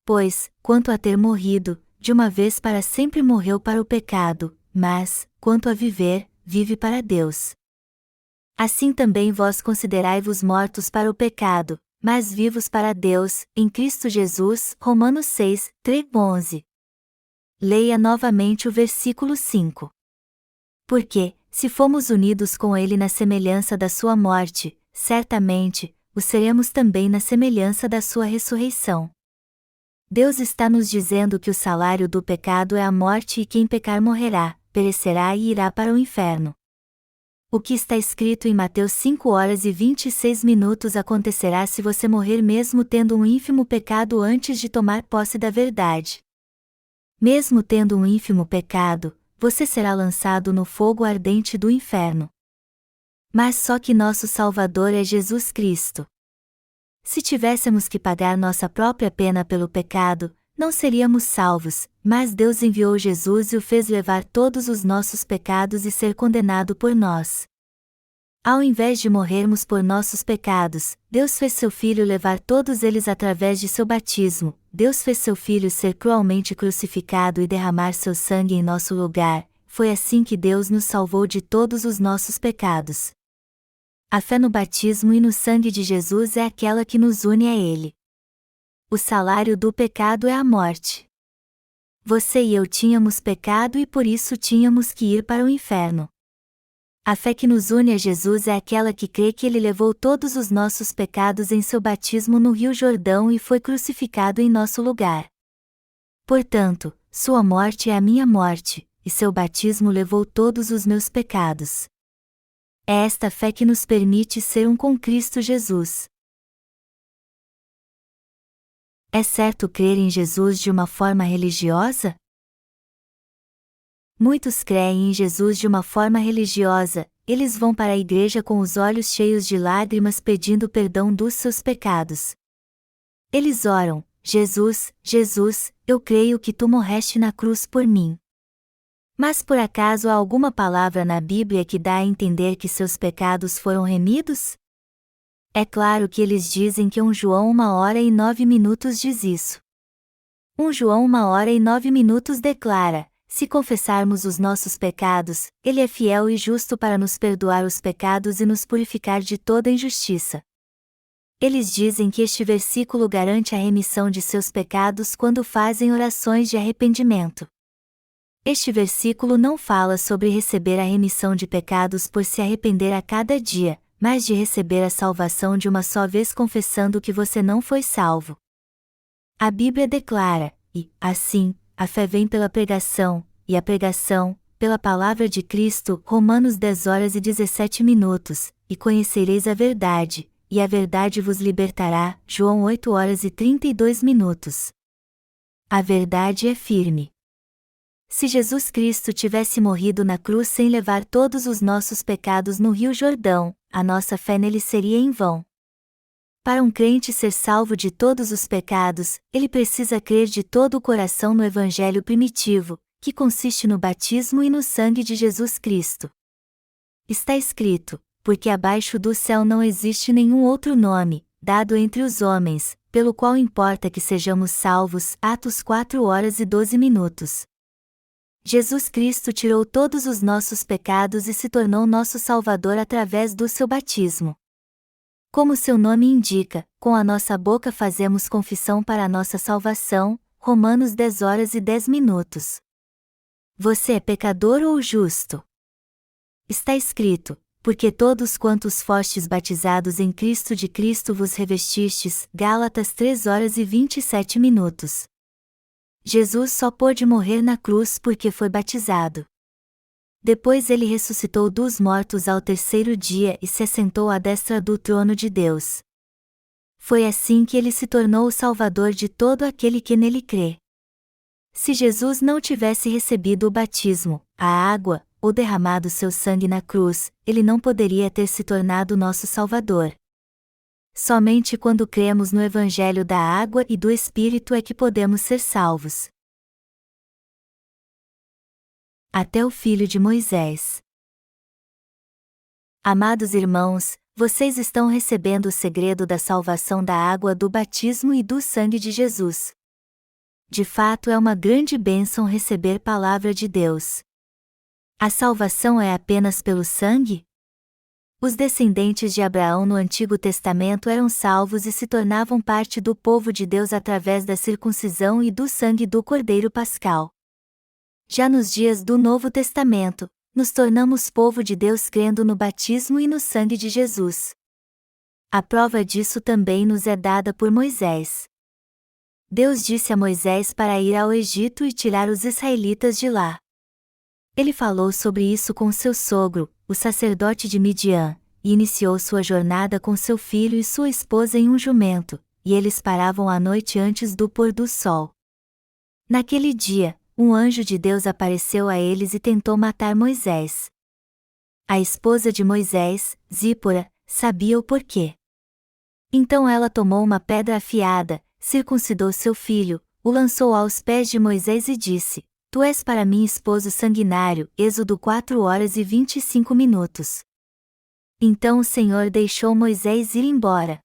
Pois, quanto a ter morrido, de uma vez para sempre morreu para o pecado, mas, quanto a viver, vive para Deus. Assim também vós considerai-vos mortos para o pecado, mas vivos para Deus, em Cristo Jesus. Romanos 6, 3-11. Leia novamente o versículo 5. Porque, se fomos unidos com ele na semelhança da sua morte, certamente, o seremos também na semelhança da sua ressurreição. Deus está nos dizendo que o salário do pecado é a morte e quem pecar morrerá, perecerá e irá para o inferno. O que está escrito em Mateus 5h26 acontecerá se você morrer mesmo tendo um ínfimo pecado antes de tomar posse da verdade. Mesmo tendo um ínfimo pecado, você será lançado no fogo ardente do inferno. Mas só que nosso Salvador é Jesus Cristo. Se tivéssemos que pagar nossa própria pena pelo pecado, não seríamos salvos, mas Deus enviou Jesus e o fez levar todos os nossos pecados e ser condenado por nós. Ao invés de morrermos por nossos pecados, Deus fez seu Filho levar todos eles através de seu batismo. Deus fez seu Filho ser cruelmente crucificado e derramar seu sangue em nosso lugar. Foi assim que Deus nos salvou de todos os nossos pecados. A fé no batismo e no sangue de Jesus é aquela que nos une a Ele. O salário do pecado é a morte. Você e eu tínhamos pecado e por isso tínhamos que ir para o inferno. A fé que nos une a Jesus é aquela que crê que Ele levou todos os nossos pecados em seu batismo no Rio Jordão e foi crucificado em nosso lugar. Portanto, sua morte é a minha morte, e seu batismo levou todos os meus pecados. É esta fé que nos permite ser um com Cristo Jesus. É certo crer em Jesus de uma forma religiosa? Muitos creem em Jesus de uma forma religiosa, eles vão para a igreja com os olhos cheios de lágrimas pedindo perdão dos seus pecados. Eles oram: Jesus, Jesus, eu creio que tu morreste na cruz por mim. Mas por acaso há alguma palavra na Bíblia que dá a entender que seus pecados foram remidos? É claro que eles dizem que João 1h09 diz isso. João 1h09 declara: se confessarmos os nossos pecados, Ele é fiel e justo para nos perdoar os pecados e nos purificar de toda injustiça. Eles dizem que este versículo garante a remissão de seus pecados quando fazem orações de arrependimento. Este versículo não fala sobre receber a remissão de pecados por se arrepender a cada dia, mas de receber a salvação de uma só vez confessando que você não foi salvo. A Bíblia declara: e, assim, a fé vem pela pregação, e a pregação, pela palavra de Cristo. Romanos 10h17, e conhecereis a verdade, e a verdade vos libertará. João 8h32. A verdade é firme. Se Jesus Cristo tivesse morrido na cruz sem levar todos os nossos pecados no Rio Jordão, a nossa fé nele seria em vão. Para um crente ser salvo de todos os pecados, ele precisa crer de todo o coração no Evangelho primitivo, que consiste no batismo e no sangue de Jesus Cristo. Está escrito: porque abaixo do céu não existe nenhum outro nome, dado entre os homens, pelo qual importa que sejamos salvos. Atos 4h12. Jesus Cristo tirou todos os nossos pecados e se tornou nosso Salvador através do seu batismo. Como seu nome indica, com a nossa boca fazemos confissão para a nossa salvação. Romanos 10h10. Você é pecador ou justo? Está escrito: porque todos quantos fostes batizados em Cristo de Cristo vos revestistes. Gálatas 3h27. Jesus só pôde morrer na cruz porque foi batizado. Depois ele ressuscitou dos mortos ao terceiro dia e se assentou à destra do trono de Deus. Foi assim que ele se tornou o Salvador de todo aquele que nele crê. Se Jesus não tivesse recebido o batismo, a água, ou derramado seu sangue na cruz, ele não poderia ter se tornado nosso Salvador. Somente quando cremos no Evangelho da água e do Espírito é que podemos ser salvos. Até o Filho de Moisés. Amados irmãos, vocês estão recebendo o segredo da salvação da água do batismo e do sangue de Jesus. De fato é uma grande bênção receber palavra de Deus. A salvação é apenas pelo sangue? Os descendentes de Abraão no Antigo Testamento eram salvos e se tornavam parte do povo de Deus através da circuncisão e do sangue do Cordeiro Pascal. Já nos dias do Novo Testamento, nos tornamos povo de Deus crendo no batismo e no sangue de Jesus. A prova disso também nos é dada por Moisés. Deus disse a Moisés para ir ao Egito e tirar os israelitas de lá. Ele falou sobre isso com seu sogro, o sacerdote de Midian, e iniciou sua jornada com seu filho e sua esposa em um jumento, e eles paravam à noite antes do pôr do sol. Naquele dia, um anjo de Deus apareceu a eles e tentou matar Moisés. A esposa de Moisés, Zípora, sabia o porquê. Então ela tomou uma pedra afiada, circuncidou seu filho, o lançou aos pés de Moisés e disse: Tu és para mim esposo sanguinário. Êxodo 4h25. Então o Senhor deixou Moisés ir embora.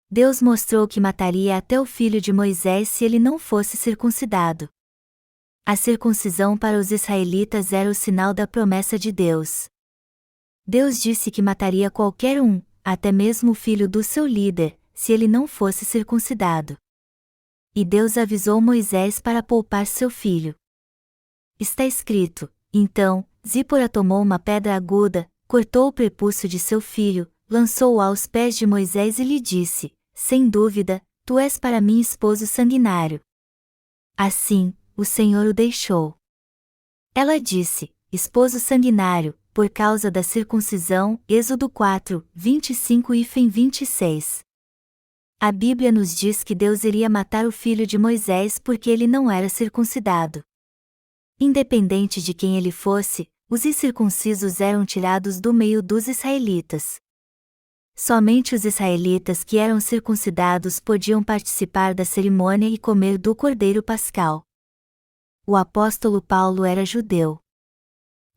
Deus mostrou que mataria até o filho de Moisés se ele não fosse circuncidado. A circuncisão para os israelitas era o sinal da promessa de Deus. Deus disse que mataria qualquer um, até mesmo o filho do seu líder, se ele não fosse circuncidado. E Deus avisou Moisés para poupar seu filho. Está escrito: Então, Zípora tomou uma pedra aguda, cortou o prepúcio de seu filho, lançou-o aos pés de Moisés e lhe disse: Sem dúvida, tu és para mim esposo sanguinário. Assim, o Senhor o deixou. Ela disse: Esposo sanguinário, por causa da circuncisão. Êxodo 4:25-26. A Bíblia nos diz que Deus iria matar o filho de Moisés porque ele não era circuncidado. Independente de quem ele fosse, os incircuncisos eram tirados do meio dos israelitas. Somente os israelitas que eram circuncidados podiam participar da cerimônia e comer do cordeiro pascal. O apóstolo Paulo era judeu.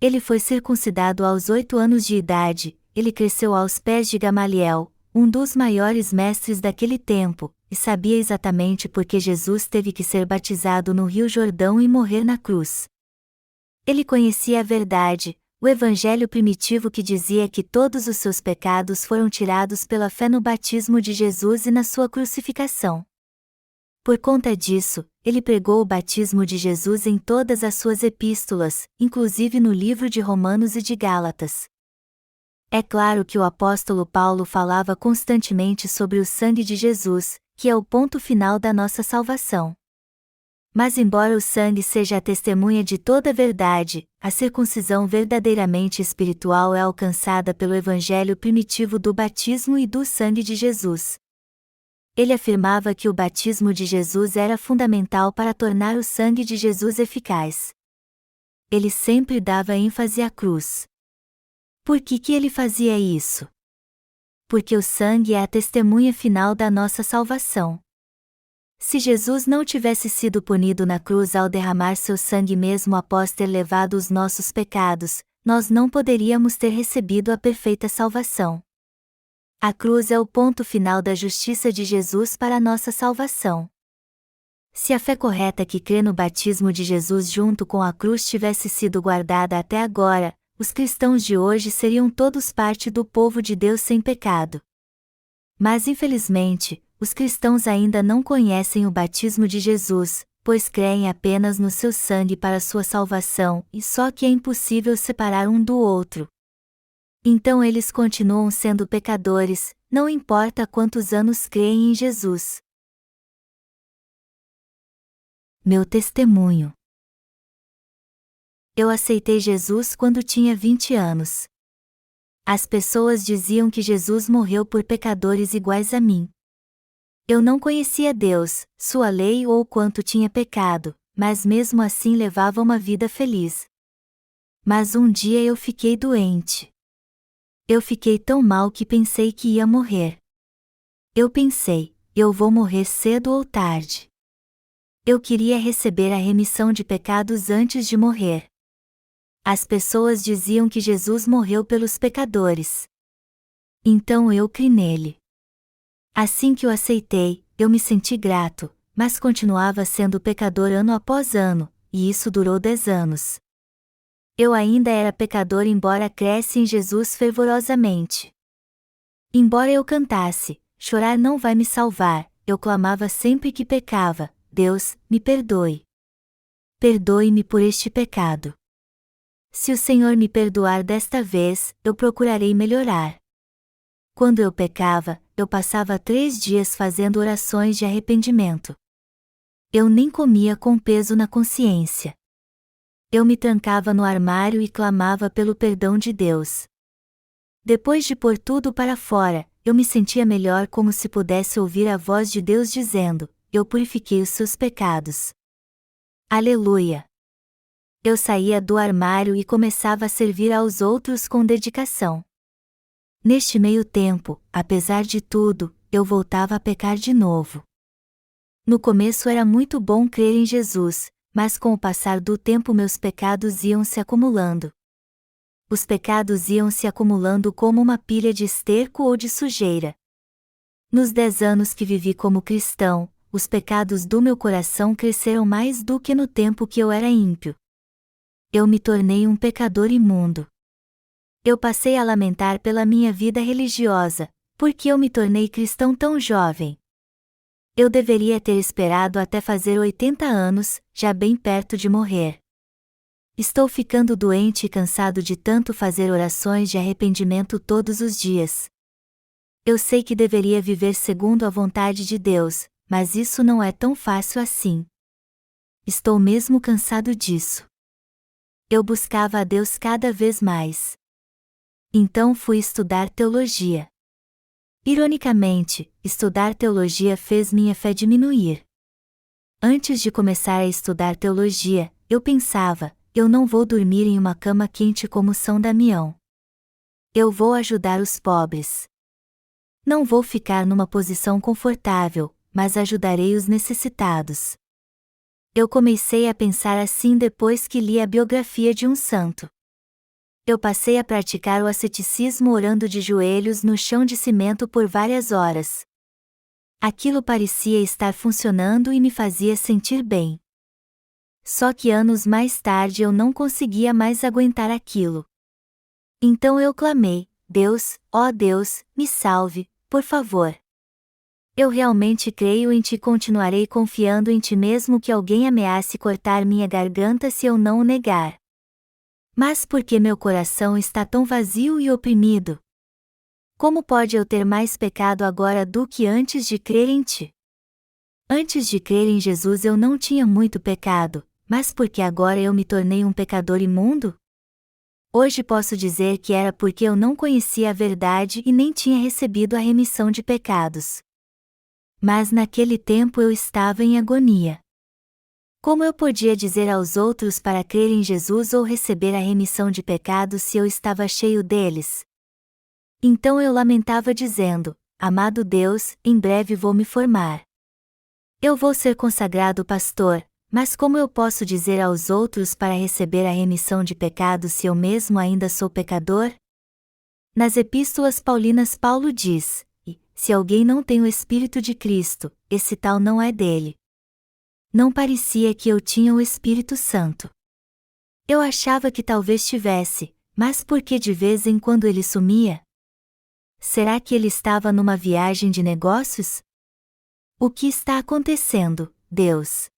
Ele foi circuncidado aos 8 anos de idade. Ele cresceu aos pés de Gamaliel, um dos maiores mestres daquele tempo, e sabia exatamente por que Jesus teve que ser batizado no Rio Jordão e morrer na cruz. Ele conhecia a verdade, o evangelho primitivo que dizia que todos os seus pecados foram tirados pela fé no batismo de Jesus e na sua crucificação. Por conta disso, ele pregou o batismo de Jesus em todas as suas epístolas, inclusive no livro de Romanos e de Gálatas. É claro que o apóstolo Paulo falava constantemente sobre o sangue de Jesus, que é o ponto final da nossa salvação. Mas embora o sangue seja a testemunha de toda a verdade, a circuncisão verdadeiramente espiritual é alcançada pelo evangelho primitivo do batismo e do sangue de Jesus. Ele afirmava que o batismo de Jesus era fundamental para tornar o sangue de Jesus eficaz. Ele sempre dava ênfase à cruz. Por que ele fazia isso? Porque o sangue é a testemunha final da nossa salvação. Se Jesus não tivesse sido punido na cruz ao derramar seu sangue mesmo após ter levado os nossos pecados, nós não poderíamos ter recebido a perfeita salvação. A cruz é o ponto final da justiça de Jesus para a nossa salvação. Se a fé correta que crê no batismo de Jesus junto com a cruz tivesse sido guardada até agora, os cristãos de hoje seriam todos parte do povo de Deus sem pecado. Mas infelizmente, os cristãos ainda não conhecem o batismo de Jesus, pois creem apenas no seu sangue para sua salvação e só que é impossível separar um do outro. Então eles continuam sendo pecadores, não importa quantos anos creem em Jesus. Meu testemunho. Eu aceitei Jesus quando tinha 20 anos. As pessoas diziam que Jesus morreu por pecadores iguais a mim. Eu não conhecia Deus, sua lei ou o quanto tinha pecado, mas mesmo assim levava uma vida feliz. Mas um dia eu fiquei doente. Eu fiquei tão mal que pensei que ia morrer. Eu pensei, eu vou morrer cedo ou tarde. Eu queria receber a remissão de pecados antes de morrer. As pessoas diziam que Jesus morreu pelos pecadores. Então eu criei nele. Assim que o aceitei, eu me senti grato, mas continuava sendo pecador ano após ano, e isso durou 10 anos. Eu ainda era pecador embora cresce em Jesus fervorosamente. Embora eu cantasse, chorar não vai me salvar, eu clamava sempre que pecava, Deus, me perdoe. Perdoe-me por este pecado. Se o Senhor me perdoar desta vez, eu procurarei melhorar. Quando eu pecava, eu passava 3 dias fazendo orações de arrependimento. Eu nem comia com peso na consciência. Eu me trancava no armário e clamava pelo perdão de Deus. Depois de pôr tudo para fora, eu me sentia melhor, como se pudesse ouvir a voz de Deus dizendo: eu purifiquei os seus pecados. Aleluia! Eu saía do armário e começava a servir aos outros com dedicação. Neste meio tempo, apesar de tudo, eu voltava a pecar de novo. No começo era muito bom crer em Jesus, mas com o passar do tempo meus pecados iam se acumulando. Os pecados iam se acumulando como uma pilha de esterco ou de sujeira. Nos 10 anos que vivi como cristão, os pecados do meu coração cresceram mais do que no tempo que eu era ímpio. Eu me tornei um pecador imundo. Eu passei a lamentar pela minha vida religiosa, porque eu me tornei cristão tão jovem. Eu deveria ter esperado até fazer 80 anos, já bem perto de morrer. Estou ficando doente e cansado de tanto fazer orações de arrependimento todos os dias. Eu sei que deveria viver segundo a vontade de Deus, mas isso não é tão fácil assim. Estou mesmo cansado disso. Eu buscava a Deus cada vez mais. Então fui estudar teologia. Ironicamente, estudar teologia fez minha fé diminuir. Antes de começar a estudar teologia, eu pensava: eu não vou dormir em uma cama quente como São Damião. Eu vou ajudar os pobres. Não vou ficar numa posição confortável, mas ajudarei os necessitados. Eu comecei a pensar assim depois que li a biografia de um santo. Eu passei a praticar o asceticismo orando de joelhos no chão de cimento por várias horas. Aquilo parecia estar funcionando e me fazia sentir bem. Só que anos mais tarde eu não conseguia mais aguentar aquilo. Então eu clamei: Deus, ó Deus, me salve, por favor. Eu realmente creio em Ti e continuarei confiando em Ti mesmo que alguém ameace cortar minha garganta se eu não o negar. Mas por que meu coração está tão vazio e oprimido? Como pode eu ter mais pecado agora do que antes de crer em Ti? Antes de crer em Jesus eu não tinha muito pecado, mas por que agora eu me tornei um pecador imundo? Hoje posso dizer que era porque eu não conhecia a verdade e nem tinha recebido a remissão de pecados. Mas naquele tempo eu estava em agonia. Como eu podia dizer aos outros para crer em Jesus ou receber a remissão de pecados se eu estava cheio deles? Então eu lamentava dizendo: amado Deus, em breve vou me formar. Eu vou ser consagrado pastor, mas como eu posso dizer aos outros para receber a remissão de pecados se eu mesmo ainda sou pecador? Nas epístolas paulinas Paulo diz: e, se alguém não tem o Espírito de Cristo, esse tal não é dele. Não parecia que eu tinha o Espírito Santo. Eu achava que talvez tivesse, mas por que de vez em quando ele sumia? Será que ele estava numa viagem de negócios? O que está acontecendo, Deus?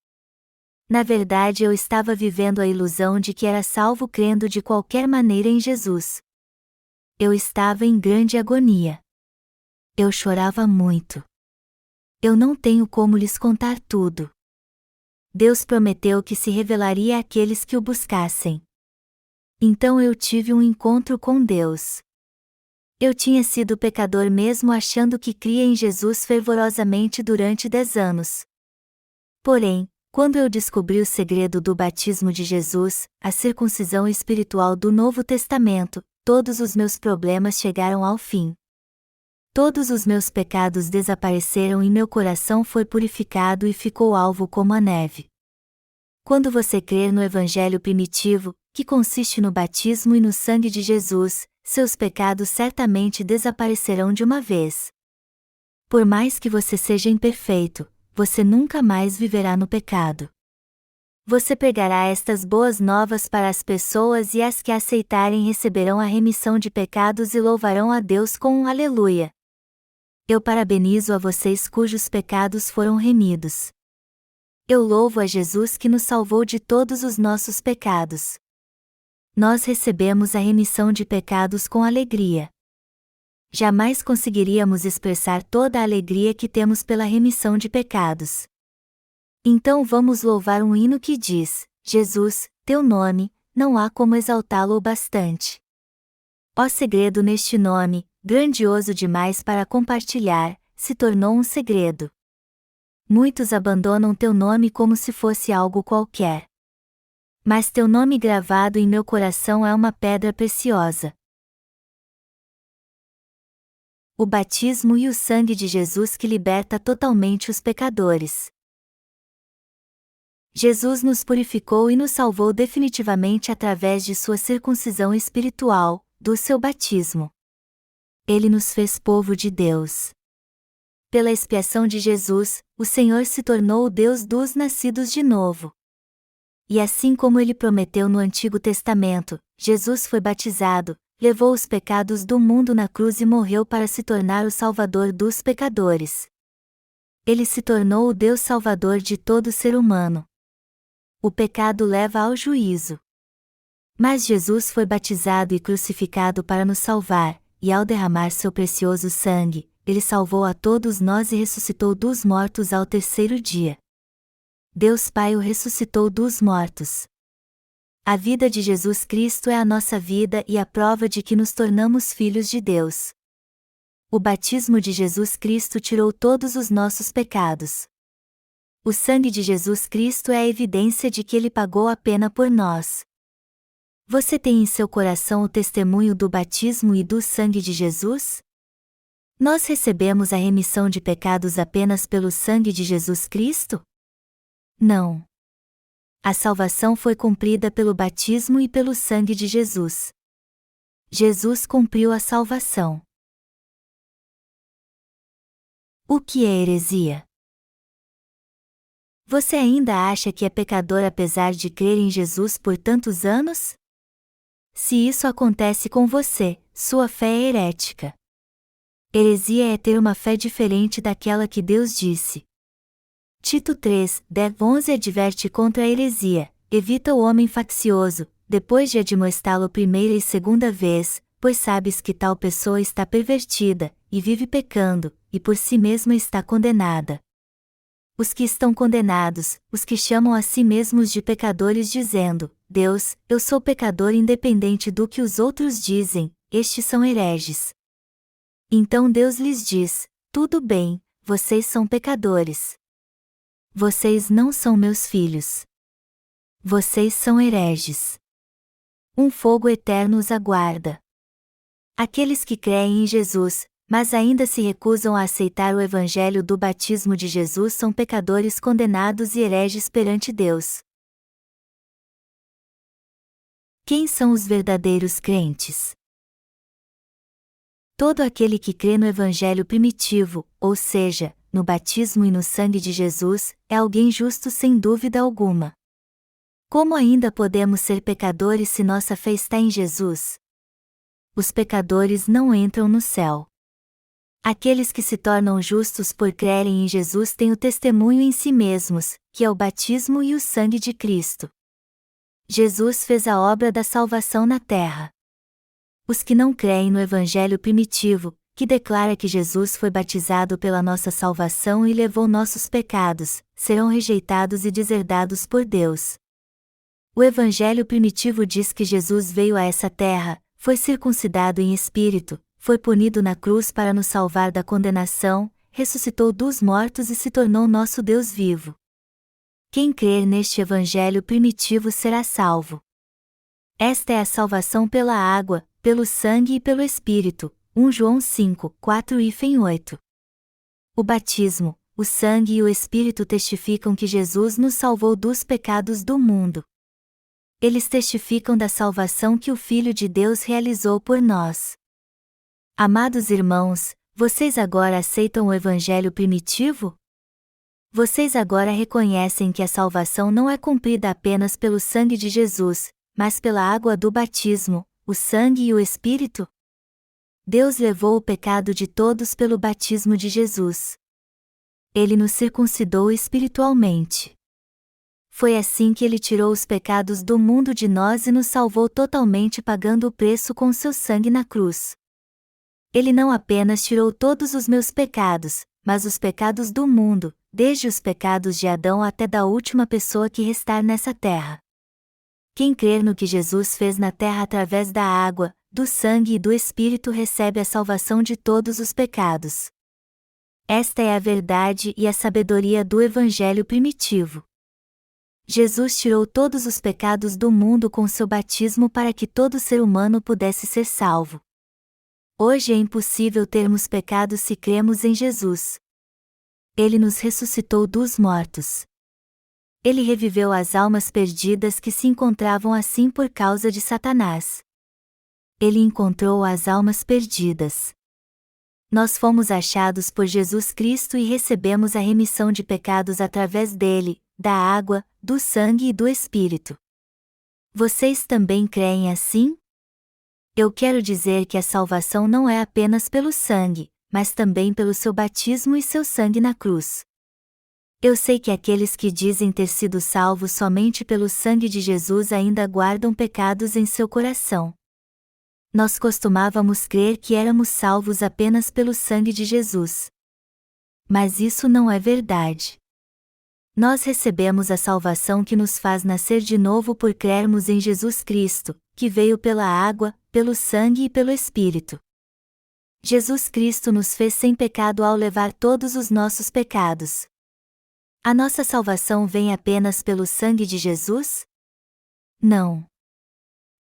Na verdade eu estava vivendo a ilusão de que era salvo crendo de qualquer maneira em Jesus. Eu estava em grande agonia. Eu chorava muito. Eu não tenho como lhes contar tudo. Deus prometeu que se revelaria àqueles que o buscassem. Então eu tive um encontro com Deus. Eu tinha sido pecador mesmo achando que cria em Jesus fervorosamente durante 10 anos. Porém, quando eu descobri o segredo do batismo de Jesus, a circuncisão espiritual do Novo Testamento, todos os meus problemas chegaram ao fim. Todos os meus pecados desapareceram e meu coração foi purificado e ficou alvo como a neve. Quando você crer no Evangelho primitivo, que consiste no batismo e no sangue de Jesus, seus pecados certamente desaparecerão de uma vez. Por mais que você seja imperfeito, você nunca mais viverá no pecado. Você pregará estas boas novas para as pessoas e as que aceitarem receberão a remissão de pecados e louvarão a Deus com um aleluia. Eu parabenizo a vocês cujos pecados foram remidos. Eu louvo a Jesus que nos salvou de todos os nossos pecados. Nós recebemos a remissão de pecados com alegria. Jamais conseguiríamos expressar toda a alegria que temos pela remissão de pecados. Então vamos louvar um hino que diz: Jesus, teu nome, não há como exaltá-lo o bastante. Ó segredo neste nome, grandioso demais para compartilhar, se tornou um segredo. Muitos abandonam teu nome como se fosse algo qualquer. Mas teu nome gravado em meu coração é uma pedra preciosa. O batismo e o sangue de Jesus que liberta totalmente os pecadores. Jesus nos purificou e nos salvou definitivamente através de sua circuncisão espiritual, do seu batismo. Ele nos fez povo de Deus. Pela expiação de Jesus, o Senhor se tornou o Deus dos nascidos de novo. E assim como ele prometeu no Antigo Testamento, Jesus foi batizado, levou os pecados do mundo na cruz e morreu para se tornar o Salvador dos pecadores. Ele se tornou o Deus Salvador de todo ser humano. O pecado leva ao juízo. Mas Jesus foi batizado e crucificado para nos salvar, e ao derramar seu precioso sangue, ele salvou a todos nós e ressuscitou dos mortos ao terceiro dia. Deus Pai o ressuscitou dos mortos. A vida de Jesus Cristo é a nossa vida e a prova de que nos tornamos filhos de Deus. O batismo de Jesus Cristo tirou todos os nossos pecados. O sangue de Jesus Cristo é a evidência de que ele pagou a pena por nós. Você tem em seu coração o testemunho do batismo e do sangue de Jesus? Nós recebemos a remissão de pecados apenas pelo sangue de Jesus Cristo? Não. A salvação foi cumprida pelo batismo e pelo sangue de Jesus. Jesus cumpriu a salvação. O que é heresia? Você ainda acha que é pecador apesar de crer em Jesus por tantos anos? Se isso acontece com você, sua fé é herética. Heresia é ter uma fé diferente daquela que Deus disse. Tito 3, 10-11 adverte contra a heresia: evita o homem faccioso, depois de admoestá-lo primeira e segunda vez, pois sabes que tal pessoa está pervertida, e vive pecando, e por si mesma está condenada. Os que estão condenados, os que chamam a si mesmos de pecadores dizendo: Deus, eu sou pecador independente do que os outros dizem, estes são hereges. Então Deus lhes diz: tudo bem, vocês são pecadores. Vocês não são meus filhos. Vocês são hereges. Um fogo eterno os aguarda. Aqueles que creem em Jesus, mas ainda se recusam a aceitar o evangelho do batismo de Jesus são pecadores condenados e hereges perante Deus. Quem são os verdadeiros crentes? Todo aquele que crê no evangelho primitivo, ou seja, no batismo e no sangue de Jesus, é alguém justo sem dúvida alguma. Como ainda podemos ser pecadores se nossa fé está em Jesus? Os pecadores não entram no céu. Aqueles que se tornam justos por crerem em Jesus têm o testemunho em si mesmos, que é o batismo e o sangue de Cristo. Jesus fez a obra da salvação na terra. Os que não creem no evangelho primitivo, que declara que Jesus foi batizado pela nossa salvação e levou nossos pecados, serão rejeitados e deserdados por Deus. O evangelho primitivo diz que Jesus veio a essa terra, foi circuncidado em espírito, foi punido na cruz para nos salvar da condenação, ressuscitou dos mortos e se tornou nosso Deus vivo. Quem crer neste evangelho primitivo será salvo. Esta é a salvação pela água, pelo sangue e pelo Espírito, 1 João 5, 4 e 8. O batismo, o sangue e o Espírito testificam que Jesus nos salvou dos pecados do mundo. Eles testificam da salvação que o Filho de Deus realizou por nós. Amados irmãos, vocês agora aceitam o evangelho primitivo? Vocês agora reconhecem que a salvação não é cumprida apenas pelo sangue de Jesus, mas pela água do batismo, o sangue e o Espírito? Deus levou o pecado de todos pelo batismo de Jesus. Ele nos circuncidou espiritualmente. Foi assim que ele tirou os pecados do mundo de nós e nos salvou totalmente pagando o preço com seu sangue na cruz. Ele não apenas tirou todos os meus pecados, mas os pecados do mundo, desde os pecados de Adão até da última pessoa que restar nessa terra. Quem crer no que Jesus fez na terra através da água, do sangue e do Espírito recebe a salvação de todos os pecados. Esta é a verdade e a sabedoria do Evangelho primitivo. Jesus tirou todos os pecados do mundo com seu batismo para que todo ser humano pudesse ser salvo. Hoje é impossível termos pecados se cremos em Jesus. Ele nos ressuscitou dos mortos. Ele reviveu as almas perdidas que se encontravam assim por causa de Satanás. Ele encontrou as almas perdidas. Nós fomos achados por Jesus Cristo e recebemos a remissão de pecados através dele, da água, do sangue e do Espírito. Vocês também creem assim? Eu quero dizer que a salvação não é apenas pelo sangue, mas também pelo seu batismo e seu sangue na cruz. Eu sei que aqueles que dizem ter sido salvos somente pelo sangue de Jesus ainda guardam pecados em seu coração. Nós costumávamos crer que éramos salvos apenas pelo sangue de Jesus. Mas isso não é verdade. Nós recebemos a salvação que nos faz nascer de novo por crermos em Jesus Cristo, que veio pela água, pelo sangue e pelo Espírito. Jesus Cristo nos fez sem pecado ao levar todos os nossos pecados. A nossa salvação vem apenas pelo sangue de Jesus? Não.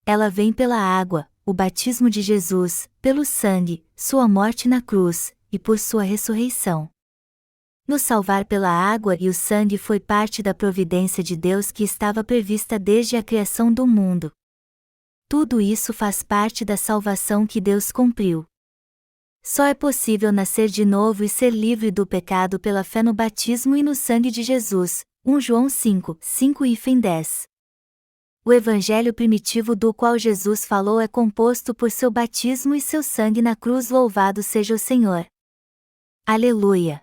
Ela vem pela água, o batismo de Jesus, pelo sangue, sua morte na cruz, e por sua ressurreição. Nos salvar pela água e o sangue foi parte da providência de Deus que estava prevista desde a criação do mundo. Tudo isso faz parte da salvação que Deus cumpriu. Só é possível nascer de novo e ser livre do pecado pela fé no batismo e no sangue de Jesus. 1 João 5, 5 e 10. O evangelho primitivo do qual Jesus falou é composto por seu batismo e seu sangue na cruz. Louvado seja o Senhor! Aleluia!